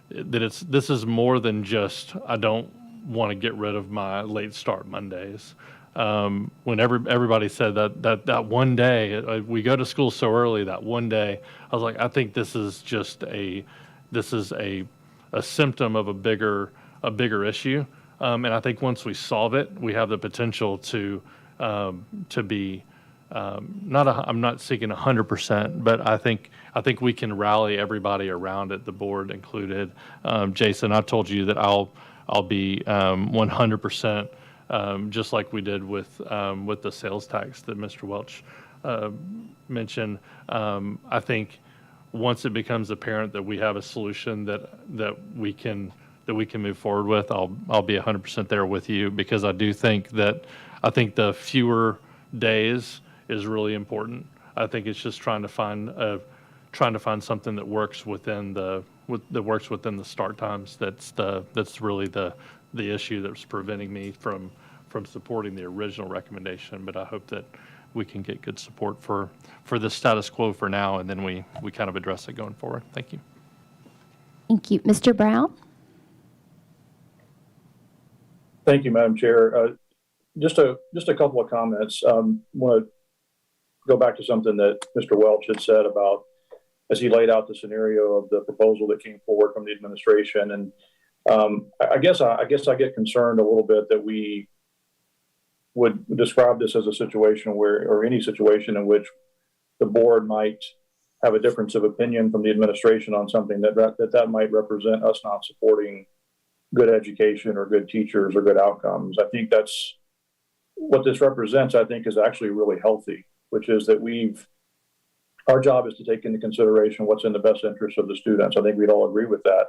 this is more than just, I don't want to get rid of my late start Mondays. When everybody said that one day we go to school so early, that one day, I was like, I think this is just a symptom of a bigger issue, and I think once we solve it, we have the potential to be I'm not seeking 100%, but I think we can rally everybody around it, the board included. Jason, I told you that I'll be 100%. Just like we did with the sales tax that Mr. Welch mentioned. I think once it becomes apparent that we have a solution that we can move forward with, I'll be 100% there with you, because I do think the fewer days is really important. I think it's just trying to find something that works within the start times. That's really the issue that's preventing me from supporting the original recommendation. But I hope that we can get good support for the status quo for now, and then we kind of address it going forward. Thank you. Thank you. Mr. Brown? Thank you, Madam Chair. Just a couple of comments. I want to go back to something that Mr. Welch had said about, as he laid out the scenario of the proposal that came forward from the administration. And I guess I get concerned a little bit that we would describe this as a situation or any situation in which the board might have a difference of opinion from the administration on something that might represent us not supporting good education or good teachers or good outcomes. I think that's what this represents. I think is actually really healthy, which is that our job is to take into consideration what's in the best interest of the students. I think we'd all agree with that.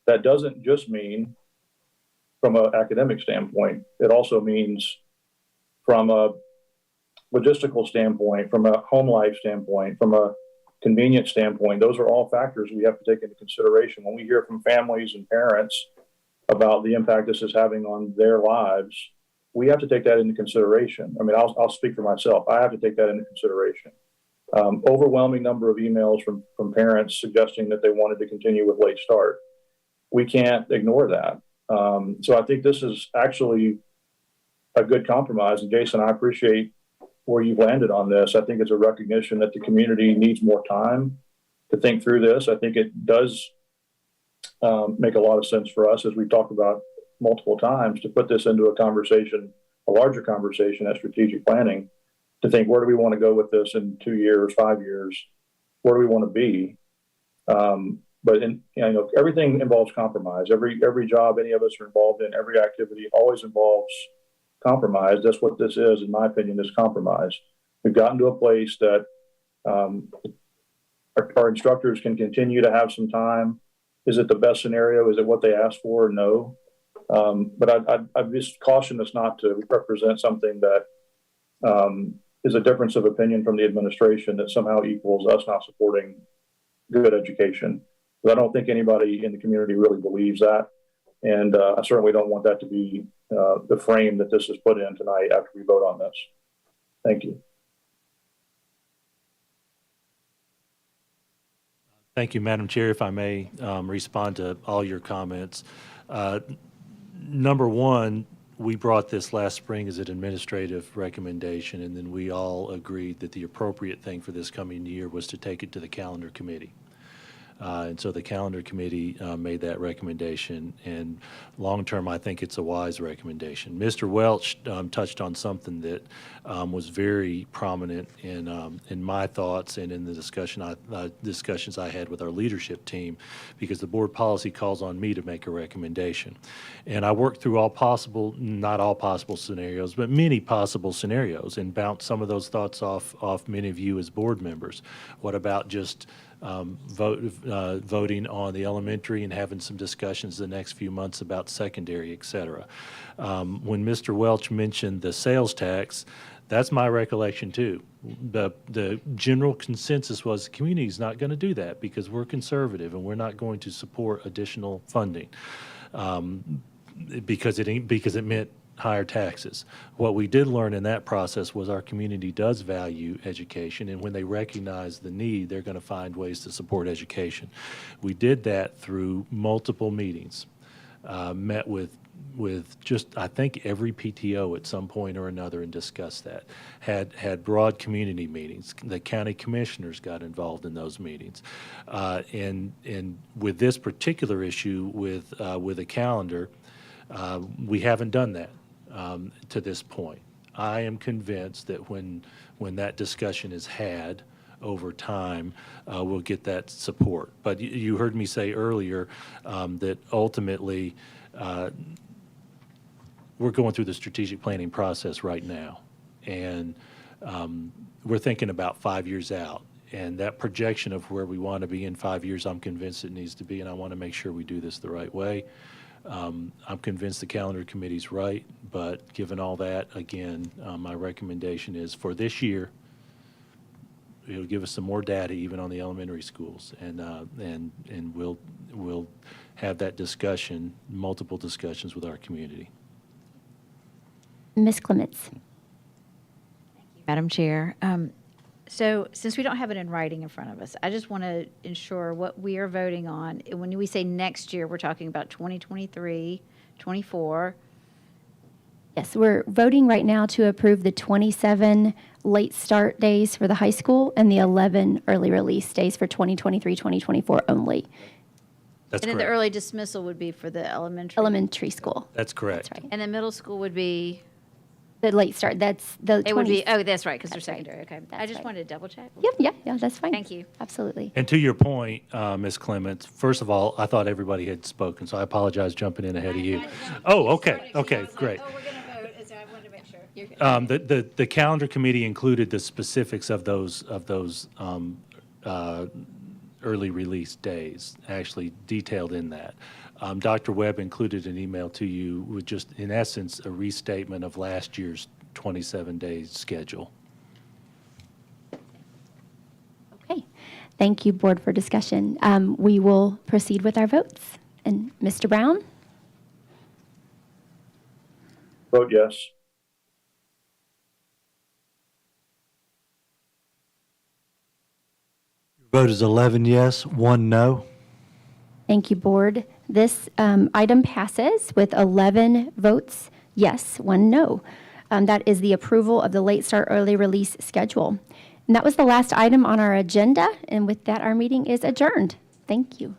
That doesn't just mean from an academic standpoint. It also means from a logistical standpoint, from a home life standpoint, from a convenience standpoint. Those are all factors we have to take into consideration. When we hear from families and parents about the impact this is having on their lives, we have to take that into consideration. I mean, I'll speak for myself. I have to take that into consideration. Overwhelming number of emails from parents suggesting that they wanted to continue with late start. We can't ignore that. So I think this is actually a good compromise. And Jason, I appreciate where you've landed on this. I think it's a recognition that the community needs more time to think through this. I think it does make a lot of sense for us, as we've talked about multiple times, to put this into a larger conversation at strategic planning, to think, where do we want to go with this in 2 years, 5 years? Where do we want to be? But everything involves compromise. Every job any of us are involved in, every activity always involves compromise. That's what this is, in my opinion, is compromise. We've gotten to a place that our instructors can continue to have some time. Is it the best scenario? Is it what they asked for? No. But I'd just caution us not to represent something that is a difference of opinion from the administration that somehow equals us not supporting good education. But I don't think anybody in the community really believes that. And I certainly don't want that to be the frame that this is put in tonight after we vote on this. Thank you. Thank you, Madam Chair. If I may respond to all your comments. Number one, we brought this last spring as an administrative recommendation, and then we all agreed that the appropriate thing for this coming year was to take it to the calendar committee. And so the calendar committee made that recommendation, and long-term, I think it's a wise recommendation. Mr. Welch touched on something that was very prominent in my thoughts and in the discussions I had with our leadership team, because the board policy calls on me to make a recommendation. And I worked through all possible, not all possible scenarios, but many possible scenarios, and bounced some of those thoughts off many of you as board members. What about just voting on the elementary and having some discussions the next few months about secondary, et cetera? When Mr. Welch mentioned the sales tax, that's my recollection too. The general consensus was the community is not going to do that because we're conservative and we're not going to support additional funding because it meant higher taxes. What we did learn in that process was our community does value education, and when they recognize the need, they're going to find ways to support education. We did that through multiple meetings, met with just, I think, every PTO at some point or another and discussed that. Had broad community meetings. The county commissioners got involved in those meetings. And with this particular issue with a calendar, we haven't done that to this point. I am convinced that when that discussion is had over time, we'll get that support. But you heard me say earlier that ultimately we're going through the strategic planning process right now, and we're thinking about 5 years out. And that projection of where we want to be in 5 years, I'm convinced it needs to be, and I want to make sure we do this the right way. I'm convinced the calendar committee's right, but given all that, again, my recommendation is for this year, it'll give us some more data even on the elementary schools, and we'll have that discussion, multiple discussions with our community. Ms. Clements. Madam Chair. So since we don't have it in writing in front of us, I just want to ensure what we are voting on. When we say next year, we're talking about 2023, 24. Yes, we're voting right now to approve the 27 late start days for the high school and the 11 early release days for 2023, 2024 only. That's And then correct. the early dismissal would be for the elementary school. That's correct. That's right. And the middle school would be, The late start, that's the it would 20 be, oh, that's right, because they're That's right. secondary. Okay. I That's just right. wanted to double check. Yep, yeah, that's fine. Thank you. Absolutely. And to your point, Ms. Clements, first of all, I thought everybody had spoken, so I apologize jumping in ahead of you. Oh, okay, great. Oh, we're going to vote, so I wanted to make sure. You're good. The calendar committee included the specifics of those early release days, actually detailed in that. Dr. Webb included an email to you with just, in essence, a restatement of last year's 27-day schedule. Okay. Thank you, Board, for discussion. We will proceed with our votes. And Mr. Brown? Vote yes. Vote is 11 yes, 1 no. Thank you, Board. This item passes with 11 votes yes, 1 no. That is the approval of the late start early release schedule. And that was the last item on our agenda. And with that, our meeting is adjourned. Thank you.